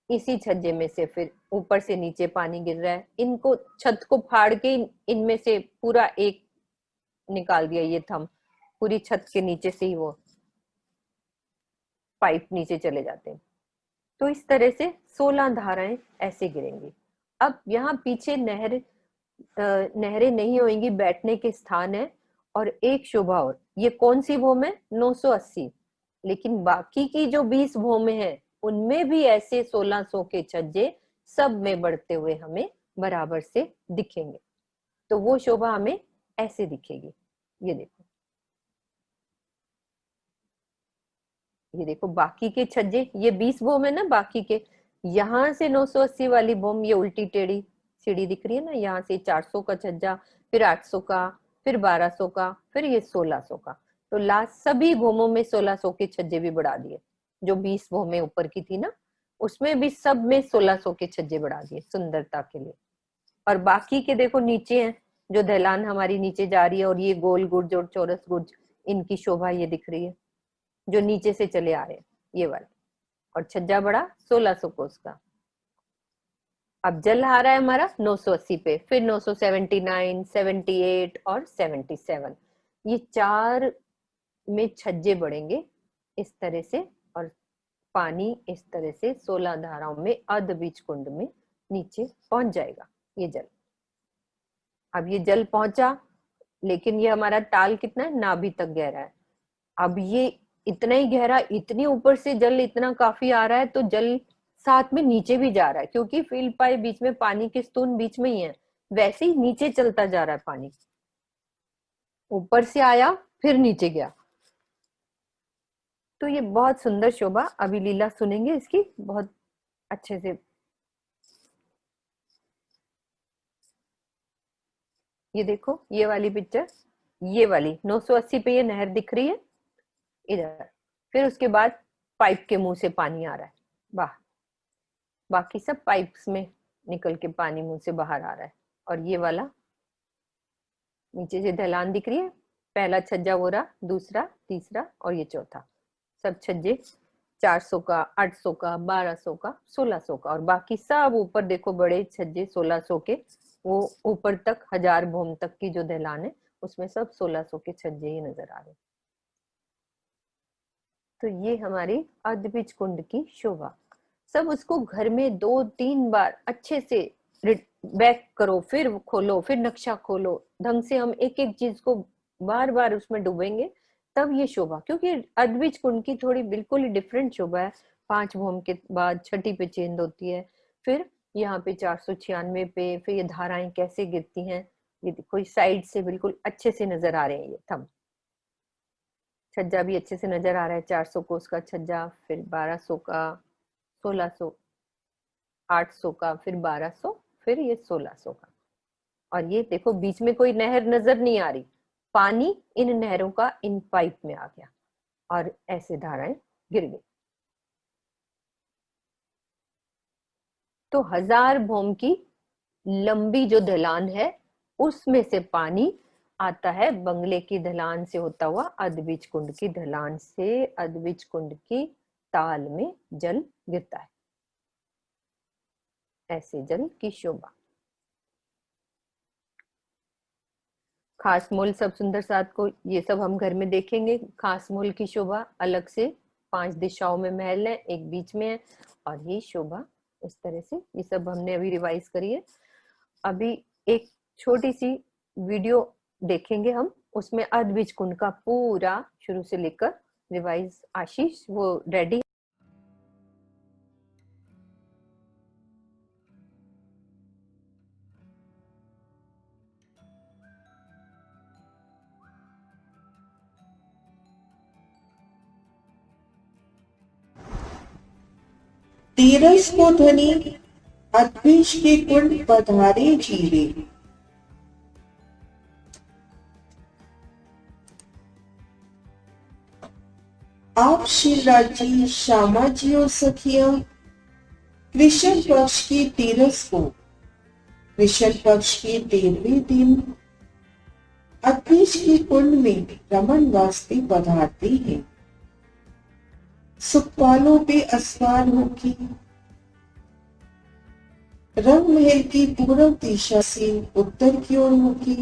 इसी छज्जे में से फिर ऊपर से नीचे पानी गिर रहा है, इनको छत को फाड़ के इनमें से पूरा एक निकाल दिया ये थम, पूरी छत के नीचे से ही वो पाइप नीचे चले जाते हैं। तो इस तरह से 16 धाराएं ऐसे गिरेंगी। अब यहाँ पीछे नहरें नहीं होंगी, बैठने के स्थान है। और एक शोभा और, ये कौन सी भूमि है, 980, लेकिन बाकी की जो 20 भूमि है उनमें भी ऐसे 1600 के छज्जे सब में बढ़ते हुए हमें बराबर से दिखेंगे। तो वो शोभा हमें ऐसे दिखेगी, ये देखो, ये देखो बाकी के छज्जे, ये 20 बोम है ना बाकी के, यहां से 980 वाली बोम ये उल्टी टेढ़ी सीढ़ी दिख रही है ना, यहाँ से 400 का छज्जा, फिर 800 का, फिर 1200 का, फिर ये 1600 का। तो लास्ट सभी भूमों में 1600 के छज्जे भी बढ़ा दिए। जो 20 भूमें ऊपर की थी ना, उसमें भी सब में 1600 के छज्जे बढ़ा दिए सुंदरता के लिए। और बाकी के देखो नीचे हैं, जो ढलान हमारी नीचे जा रही है, और ये गोल गुर्ज और चौरस गुर्ज, इनकी शोभा ये दिख रही है, जो नीचे से चले आ रहे हैं ये वाले। और छज्जा बड़ा 1600 कोस का। अब जल आ रहा है हमारा 980 पे, फिर 979, 78 और 77। ये 4 में छज्जे बढ़ेंगे इस तरह से, और पानी इस तरह से 16 धाराओं में अर्ध बीज कुंड में नीचे पहुंच जाएगा ये जल। अब ये जल पहुंचा, लेकिन ये हमारा ताल कितना है, नाभि तक गहरा है। अब ये इतना ही गहरा, इतनी ऊपर से जल इतना काफी आ रहा है, तो जल साथ में नीचे भी जा रहा है, क्योंकि फील्ड पाइप बीच में, पानी के स्तून बीच में ही है, वैसे ही नीचे चलता जा रहा है पानी। ऊपर से आया फिर नीचे गया। तो ये बहुत सुंदर शोभा, अभी लीला सुनेंगे इसकी बहुत अच्छे से। ये देखो ये वाली पिक्चर, ये वाली 980 पे ये नहर दिख रही है इधर, फिर उसके बाद पाइप के मुंह से पानी आ रहा है बाहर, बाकी सब पाइप्स में निकल के पानी मुंह से बाहर आ रहा है। और ये वाला नीचे से ढलान दिख रही है, पहला छज्जा वो रहा, दूसरा, तीसरा और ये चौथा। सब छज्जे 400 का, 800 का, 1200 का, 1600 का, और बाकी सब ऊपर देखो बड़े छज्जे 1600 के, वो ऊपर तक 1000 भूम तक की जो ढलान है, उसमें सब 1600 के छज्जे ही नजर आ रहे। तो ये हमारी अर्धबीज कुंड की शोभा। सब उसको घर में 2-3 बार अच्छे से बैक करो, फिर खोलो, फिर नक्शा खोलो, ढंग से हम एक एक चीज को बार बार उसमें डूबेंगे, तब ये शोभा। क्योंकि अर्धबीज कुंड की थोड़ी बिल्कुल ही डिफरेंट शोभा है। 5 भूम के बाद छठी पे चेंज होती है, फिर यहाँ पे 496 पे, फिर ये धाराएं कैसे गिरती हैं, ये देखो साइड से बिल्कुल अच्छे से नजर आ रहे हैं ये थम। छज्जा भी अच्छे से नजर आ रहा है, 400 कोस का छज्जा, फिर 1200 का, 1600, 800 का, फिर 1200, फिर ये 1600 का। और ये देखो बीच में कोई नहर नजर नहीं आ रही, पानी इन नहरों का इन पाइप में आ गया और ऐसे धाराएं गिर गई। तो 1000 भूम की लंबी जो ढलान है, उसमें से पानी आता है बंगले की ढलान से होता हुआ अर्धबीज कुंड की ढलान से, अर्धबीज कुंड की ताल में जल गिरता है। ऐसे जल की शोभा। खास मोल सब सुंदर साथ को, ये सब हम घर में देखेंगे। खास मोल की शोभा अलग से, 5 दिशाओं में महल है, एक बीच में है, और ये शोभा इस तरह से, ये सब हमने अभी रिवाइज करी है। अभी एक छोटी सी वीडियो देखेंगे हम, उसमें अर्धबीज कुंड का पूरा शुरू से लेकर रिवाइज। आशीष वो रेडी? तीरस को धनी अर्धबीज के कुंड पधारे जीवे। आप शिवराजी, श्यामा जी और सखिया कृष्ण पक्ष की तीरस को, कृष्ण पक्ष के 13वें दिन अर्धबीज के कुंड में रमन वास्ते पधारते हैं। सुखपालों पे अस्वार होगी। रंग महल की पूर्व दिशा से उत्तर की ओर होगी।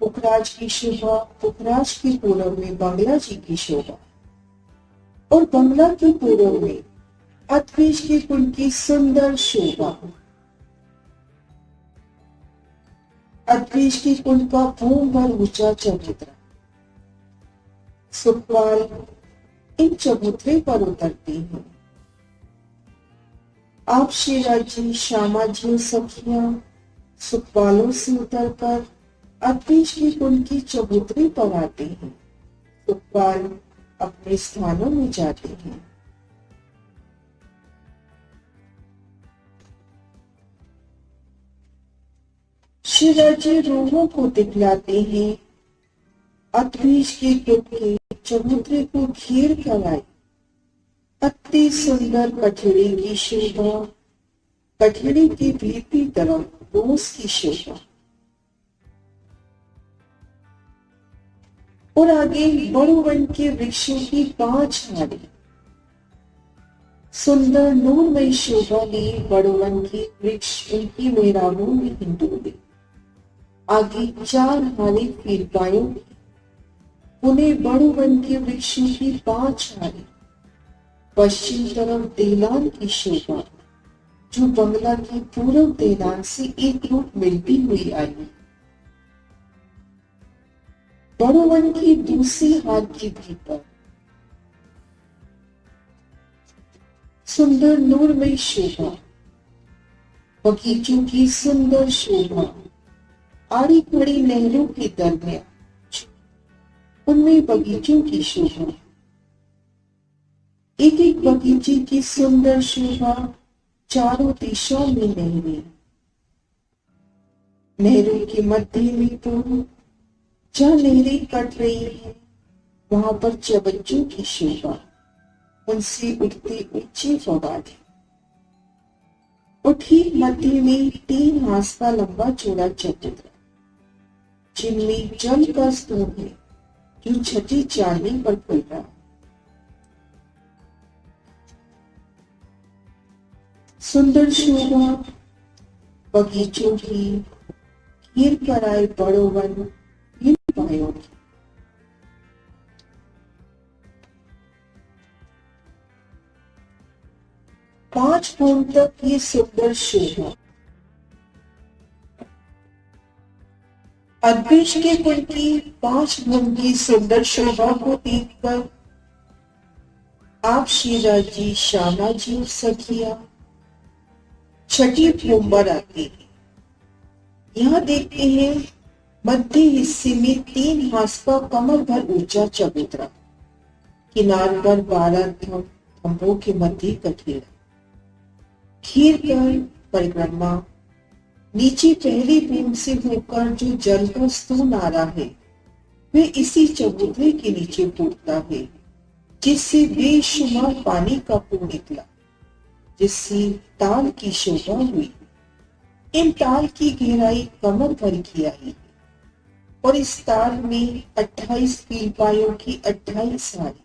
पुखराज की शोभा, पुखराज के पूर्व में बंगला जी की शोभा, और बंगला के पूर्व में अर्धबीज के कुंड की सुंदर शोभा। अर्धबीज के कुंड का भूम भर ऊंचा चबूतरा। सुखपाल इन चबूतरे पर उतरते हैं। आप शिवराजी, श्यामा जी और सखियां सुखपालों से उतरकर अर्धबीज के कुंड की चबूतरे पर आते हैं। सुखपाल अपने स्थानों में जाते हैं। शिवराजी रूहों को दिखलाते हैं। अद्वीज के टुकड़े चबूतरे को घेर कर आए। अति सुंदर कठड़ी की शोभा, कठड़ी की भीतरी तरफ रोज की शोभा। और आगे बड़ोवन के वृक्षों की 5 हारी। सुंदर नूरमय शोभा लिए बड़ोवन के वृक्ष उनकी मेहराबों में हिंडोले। आगे 4 हारी फीलपायों की। उन्हें बड़ोवन के वृक्षों की 5 हारी। पश्चिम तरफ देलान की शोभा, जो बंगला की पूर्व देलान से एक रूप मिलती हुई आई। बड़ोवन की दूसरी हाथ के भीतर सुंदर नूरमय शोभा, बगीचों की सुंदर शोभा, आड़ी खड़ी नहरों के दरमियान उनमें बगीचों की शोभा। एक एक बगीचे की सुंदर शोभा, चारों दिशाओं में नहरें। नहरों के मध्य में तो जहाँ नहरें कट रही है वहां पर चबच्चों की शोभा, उनसे उठते ऊंचे फवारे। और ठीक मध्य में 3 हाथ का लंबा चौड़ा चबूतरा, जिनमें जल का स्तूप है जो छठी चांदनी पर खुल रहा। सुंदर शोभा बगीचों की, घेर कर आए बड़ोवन पायों की। पांच कोण तक ये सुंदर शोभा। अद्वेश के कुल की 5 गुण की सुंदर शोभा को देखकर आप शिवराजी, श्यामा जी और सखिया छठी भूम पर आते हैं। यहाँ देखते हैं मध्य हिस्से में 3 हाथ का कमर भर ऊंचा चबूतरा, किनार पर 12 थंभों के मध्य कठेड़ा, घेर कर परिक्रमा। नीचे पहली बूंद से होकर जो जल का स्तून आ रहा है वह इसी चबूतरे के नीचे फूटता है, जिससे बेशुमार पानी का पूर निकला, जिससे ताल की शोभा हुई। इन ताल की गहराई कमर भर की आई और इस ताल में 28 फीलपायों की 28 हारी,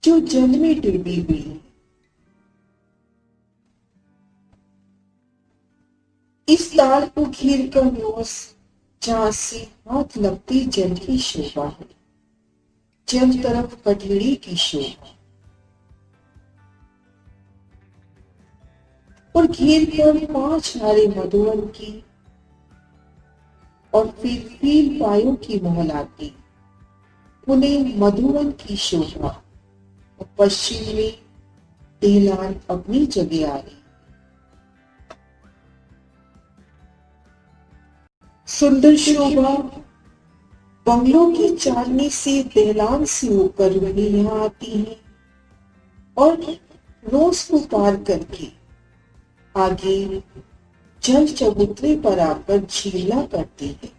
जो जल में डूबी हुई है। इस ताल को घेर कर रोज जहां से हाथ लगती जल की शोभा है, जल तरफ कठड़ी की शोभा। और घेर कर 5 हारे मधुवन की और फिर फील पायों की मोहलाती, उन्हें मधुवन की शोभा। और पश्चिम में देलान अपनी जगह आ रही। सुंदर शोभा बंगलों की चांदनी से देलान से होकर वही यहाँ आती है और रोज को पार करके आगे जल चबूतरे पर आकर झीला करती है।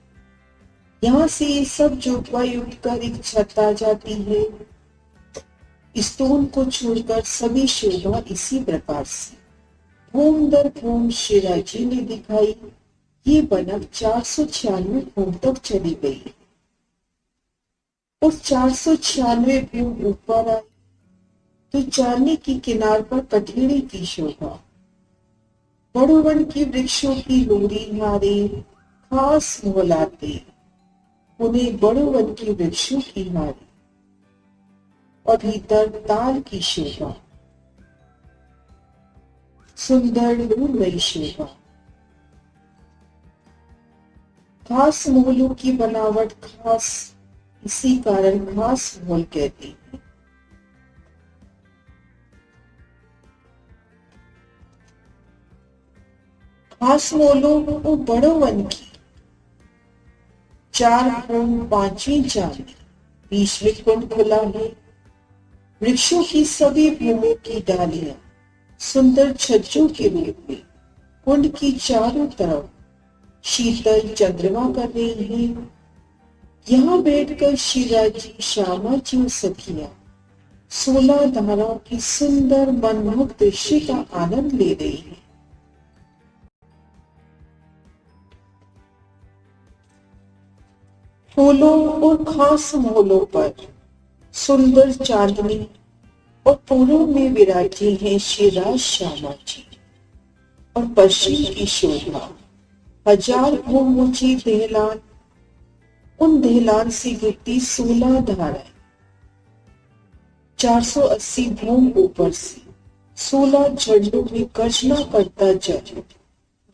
यहाँ से ये सब जोतवाई उठकर एक छत आ जाती है। स्तून को छोड़कर सभी शोभा इसी प्रकार से भूम दर भूम शिवराजी ने दिखाई। ये बनक 496 भूम तक चली गई और 496 भूम ऊपर आई तो चांदनी की किनार पर कठेड़े की शोभा। बड़ोवन की वृक्षों की लोरी हारे खास मोहलाते, उन्हें बड़ोवन की वृक्षों की हारी। और भीतर ताल की शोभा, सुंदर नूरमयी शोभा। खास मोहलों की बनावट खास, इसी कारण खास मोहल कहते हैं। खास मोहलों को बड़ोवन की 4 भूम 5वीं चांदनी, 20वें कुंड खुला है। वृक्षों की सभी भूमों की डालियां सुंदर छज्जों के रूप में कुंड की चारों तरफ शीतल चंद्रमा कर रही हैं। यहाँ बैठकर शिवराज जी, श्यामा जी और सखिया 16 धाराओं की सुंदर मनमोहक दृश्य का आनंद ले रही हैं। फूलों और खास मोलों पर सुंदर चांदनी और फूलों में विराजी हैं शिवराज श्यामा जी और पश्चिम की शोभा। हजार भूम ऊंची देहलान, उन देहलान से गिरती 16 धाराएं 480 भूम ऊपर से 16 झरनों में गर्जना करता जल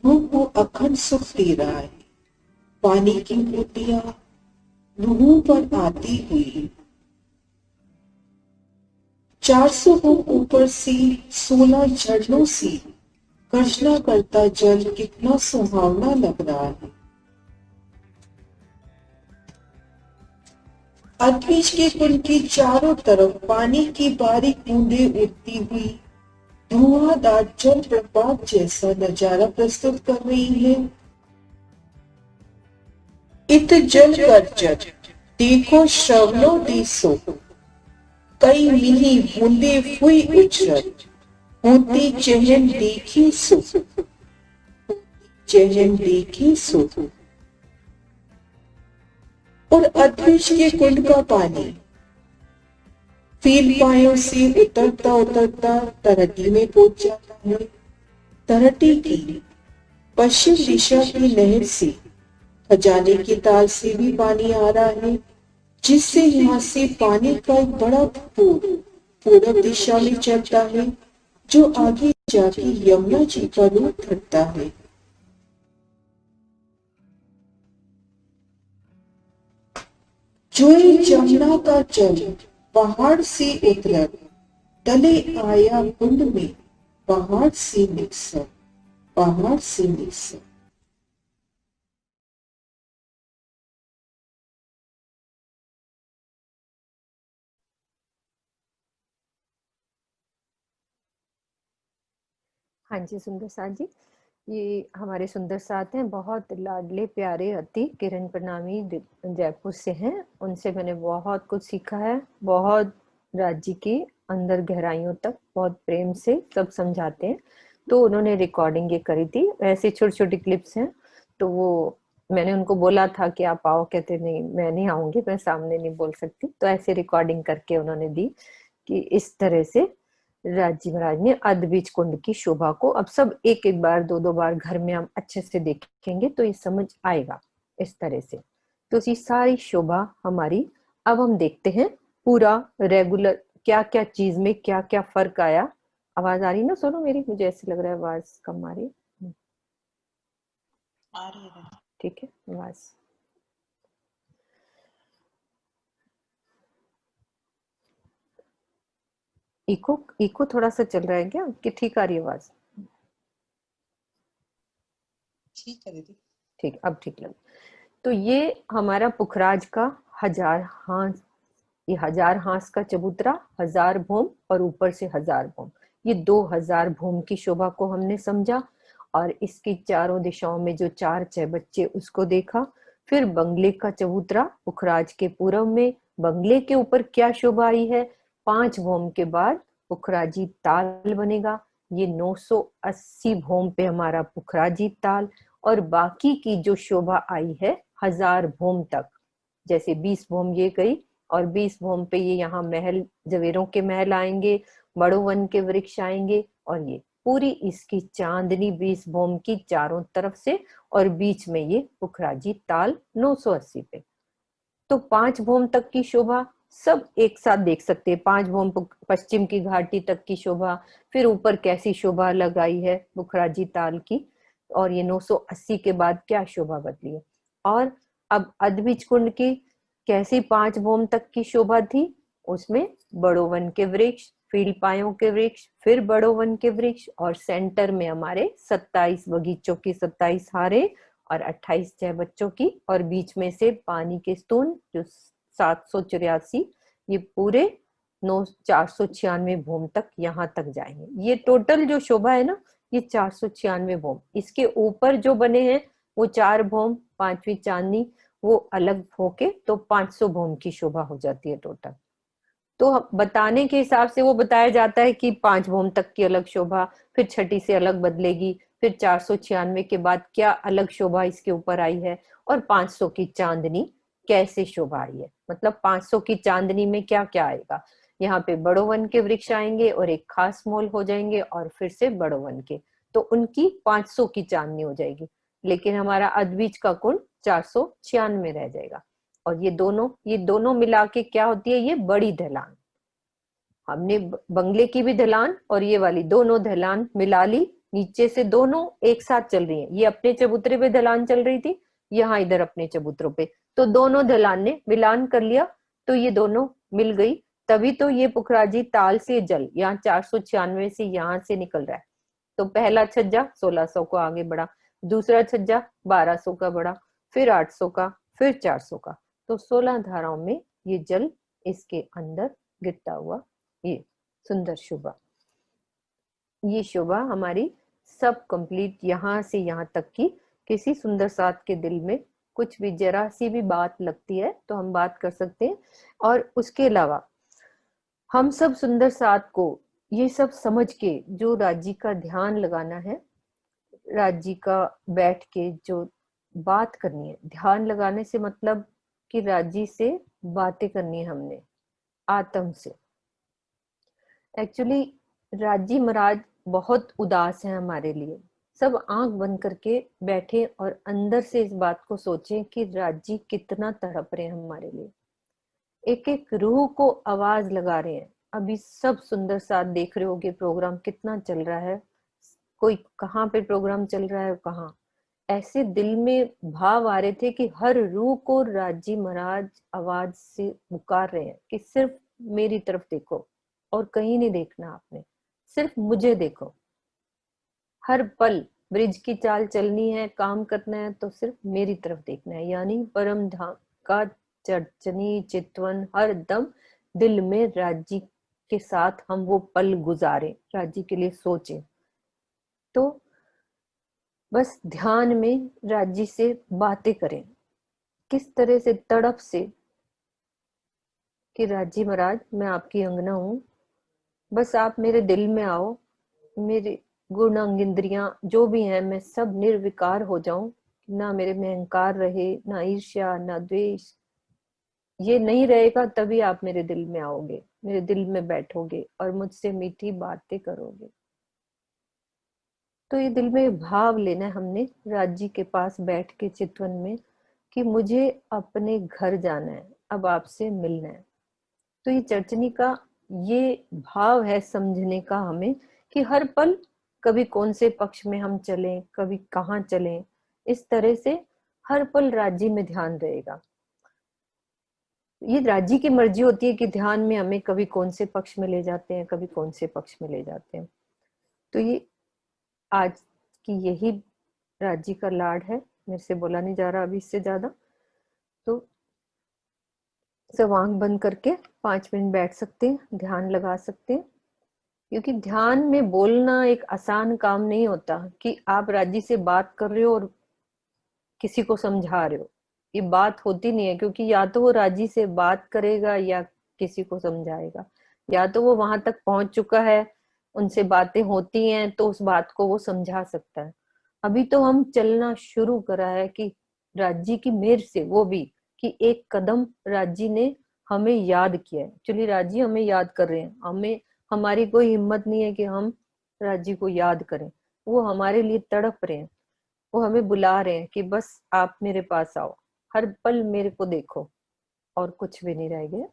रूह को अखंड सुख दे रहा है। पानी की बूंदियां रूहों पर आती हुई 400 भूम ऊपर से 16 झरनों से गर्जना करता जल कितना सुहावना लग रहा है। अद्विज के कुंड की चारों तरफ पानी की बारीक बूंदें उड़ती हुई धुआंधार जल प्रपात जैसा नजारा प्रस्तुत कर रही है। इत जल गर्जन देखो श्रवणों देसो, कई मिही बूंदे हुई उछरत, होती चहन देखी सो, चहन देखी सो। और अद्विज के कुंड का पानी फील पायों से उतरता उतरता तरटी में पहुंच जाता है। तरटी की पश्चिम दिशा की नहर से खजाने की ताल से भी पानी आ रहा है, जिससे यहाँ से पानी का एक बड़ा पूर्व दिशा में चलता है, जो आगे जाके यमुना जी का रूप धरता है। जो जमुना का जल पहाड़ से उतरत, तले आया कुंड में पहाड़ से निकसर, पहाड़ से निकसर। हाँ जी सुंदर साथ जी, ये हमारे सुंदर साथ हैं, बहुत लाडले प्यारे अति। किरण प्रणामी जयपुर से हैं, उनसे मैंने बहुत कुछ सीखा है। बहुत राज्य के अंदर गहराइयों तक बहुत प्रेम से सब समझाते हैं। तो उन्होंने रिकॉर्डिंग ये करी थी, ऐसे छोटी छोटी क्लिप्स हैं। तो वो मैंने उनको बोला था कि आप आओ, कहते नहीं मैं नहीं आऊंगी, मैं सामने नहीं बोल सकती। तो ऐसे रिकॉर्डिंग करके उन्होंने दी कि इस तरह से राजी महाराज ने अद्विज कुंड की शोभा को, अब सब एक एक बार दो दो बार घर में हम अच्छे से देखेंगे तो ये समझ आएगा इस तरह से। तो ये सारी शोभा हमारी, अब हम देखते हैं पूरा रेगुलर क्या क्या चीज में क्या क्या फर्क आया। आवाज आ रही ना सोनू मेरी? मुझे ऐसे लग रहा है आवाज कम आ रही है। ठीक है आवाज। इको इको थोड़ा सा चल रहा है क्या, कि ठीक आ रही है आवाज? ठीक है दीदी। ठीक, अब ठीक लग। तो ये हमारा पुखराज का हजार हांस, ये हजार हांस का चबूतरा, 1000 भूम और ऊपर से 1000 भूम, ये 2000 भूम की शोभा को हमने समझा। और इसकी चारों दिशाओं में जो 4 चहबच्चे उसको देखा। फिर बंगले का चबूतरा पुखराज के पूर्व में, बंगले के ऊपर क्या शोभा आई है। 5 भूम के बाद पुखराजी ताल बनेगा, ये 980 भूम पे हमारा पुखराजी ताल। और बाकी की जो शोभा आई है 1000 भूम तक, जैसे 20 भूम ये गई और 20 भूम पे ये यहाँ महल, जवेरों के महल आएंगे, बड़ो वन के वृक्ष आएंगे, और ये पूरी इसकी चांदनी 20 भूम की चारों तरफ से, और बीच में ये पुखराजी ताल 980 पे। तो 5 भूम तक की शोभा सब एक साथ देख सकते हैं। 5 भूम पश्चिम की घाटी तक की शोभा, फिर ऊपर कैसी शोभा लगाई है पुखराजी ताल की, और ये 980 के बाद क्या शोभा बदली है। और अब अद्विज कुंड की कैसी 5 भूम तक की शोभा थी, उसमें बड़ो वन के वृक्ष, फील पायों के वृक्ष, फिर बड़ो वन के वृक्ष, और सेंटर में हमारे 27 बगीचों की 27 हारे और 28 चहबच्चों की, और बीच में से पानी के स्तून जो 784, ये पूरे 496 भूम तक यहाँ तक जाएंगे। ये टोटल जो शोभा है ना, ये 496 भूम। इसके ऊपर जो बने हैं वो 4 भौम, 5वीं चांदनी वो अलग होके तो 500 भौम की शोभा हो जाती है टोटल। तो बताने के हिसाब से वो बताया जाता है कि 5 भौम तक की अलग शोभा, फिर छठी से अलग बदलेगी, फिर 496 के बाद क्या अलग शोभा इसके ऊपर आई है, और 500 की चांदनी कैसे शोभा आई है, मतलब 500 की चांदनी में क्या क्या आएगा। यहाँ पे बड़ो वन के वृक्ष आएंगे और एक खास मोल हो जाएंगे, और फिर से बड़ो वन के, तो उनकी 500 की चांदनी हो जाएगी। लेकिन हमारा अद्विज का कुंड 496 रह जाएगा। और ये दोनों मिला के क्या होती है, ये बड़ी ढलान। हमने बंगले की भी ढलान और ये वाली दोनों ढलान मिला ली, नीचे से दोनों एक साथ चल रही है। ये अपने चबूतरे पे ढलान चल रही थी, यहाँ इधर अपने चबूतरों पे, तो दोनों ढलान ने मिलान कर लिया, तो ये दोनों मिल गई। तभी तो ये पुखराजी ताल से जल यहाँ 496 से यहाँ से निकल रहा है। तो पहला छज्जा 1600 को आगे बढ़ा, दूसरा छज्जा 1200 का बढ़ा, फिर 800 का, फिर 400 का। तो 16 धाराओं में ये जल इसके अंदर गिरता हुआ ये सुंदर शोभा, ये शोभा हमारी सब कंप्लीट यहाँ से यहाँ तक की। किसी सुंदर साथ के दिल में कुछ भी जरा सी भी बात लगती है तो हम बात कर सकते हैं। और उसके अलावा हम सब सुंदर साथ को ये सब समझ के जो राज्य का ध्यान लगाना है, राज्य का बैठ के जो बात करनी है, ध्यान लगाने से मतलब कि राज्य से बातें करनी है हमने आत्म से। एक्चुअली राजी महाराज बहुत उदास है हमारे लिए। सब आंख बंद करके बैठे और अंदर से इस बात को सोचें कि राजी कितना तड़प रहे हैं हमारे लिए, एक एक रूह को आवाज लगा रहे हैं। अभी सब सुंदर साथ देख रहे होगे प्रोग्राम कितना चल रहा है, कोई कहाँ पे प्रोग्राम चल रहा है कहाँ, ऐसे दिल में भाव आ रहे थे कि हर रूह को राजी महाराज आवाज से पुकार रहे हैं कि सिर्फ मेरी तरफ देखो और कहीं नहीं देखना आपने, सिर्फ मुझे देखो। हर पल ब्रिज की चाल चलनी है, काम करना है तो सिर्फ मेरी तरफ देखना है। यानी परम धाम का चर्चनी चितवन हर दम दिल में राज्य के साथ हम वो पल गुजारे, राज्य के लिए सोचे। तो बस ध्यान में राज्य से बातें करें, किस तरह से तड़प से कि राज्य महाराज मैं आपकी अंगना हूं, बस आप मेरे दिल में आओ, मेरे गुण अंग इंद्रियां जो भी हैं मैं सब निर्विकार हो जाऊं, ना मेरे में अहंकार रहे, ना ईर्ष्या ना द्वेष। ये नहीं रहेगा तभी आप मेरे दिल में आओगे, मेरे दिल में बैठोगे और मुझसे मीठी बातें करोगे। तो ये दिल में भाव लेना है हमने राज्य के पास बैठ के चितवन में कि मुझे अपने घर जाना है, अब आपसे मिलना है। तो ये चर्चनी का ये भाव है समझने का हमें कि हर पल कभी कौन से पक्ष में हम चलें, कभी कहाँ चलें, इस तरह से हर पल राज्य में ध्यान रहेगा। ये राज्य की मर्जी होती है कि ध्यान में हमें कभी कौन से पक्ष में ले जाते हैं, कभी कौन से पक्ष में ले जाते हैं। तो ये आज की यही राज्य का लाड है, मेरे से बोला नहीं जा रहा अभी इससे ज्यादा। तो सब आंख बंद करके 5 मिनट बैठ सकते हैं, ध्यान लगा सकते हैं। क्योंकि ध्यान में बोलना एक आसान काम नहीं होता कि आप राज्य से बात कर रहे हो और किसी को समझा रहे हो, ये बात होती नहीं है। क्योंकि या तो वो राज्य से बात करेगा या किसी को समझाएगा, या तो वो वहां तक पहुंच चुका है, उनसे बातें होती हैं तो उस बात को वो समझा सकता है। अभी तो हम चलना शुरू करा है कि राज्य की मेहर से, वो भी कि एक कदम राज्य ने हमें याद किया है। एक्चुअली राज्य हमें याद कर रहे हैं, हमें हमारी कोई हिम्मत नहीं है कि हम राज्य को याद करें। वो हमारे लिए तड़प रहे हैं, वो हमें बुला रहे हैं कि बस आप मेरे पास आओ, हर पल मेरे को देखो, और कुछ भी नहीं रह गया।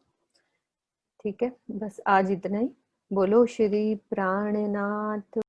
ठीक है, बस आज इतना ही। बोलो श्री प्राणनाथ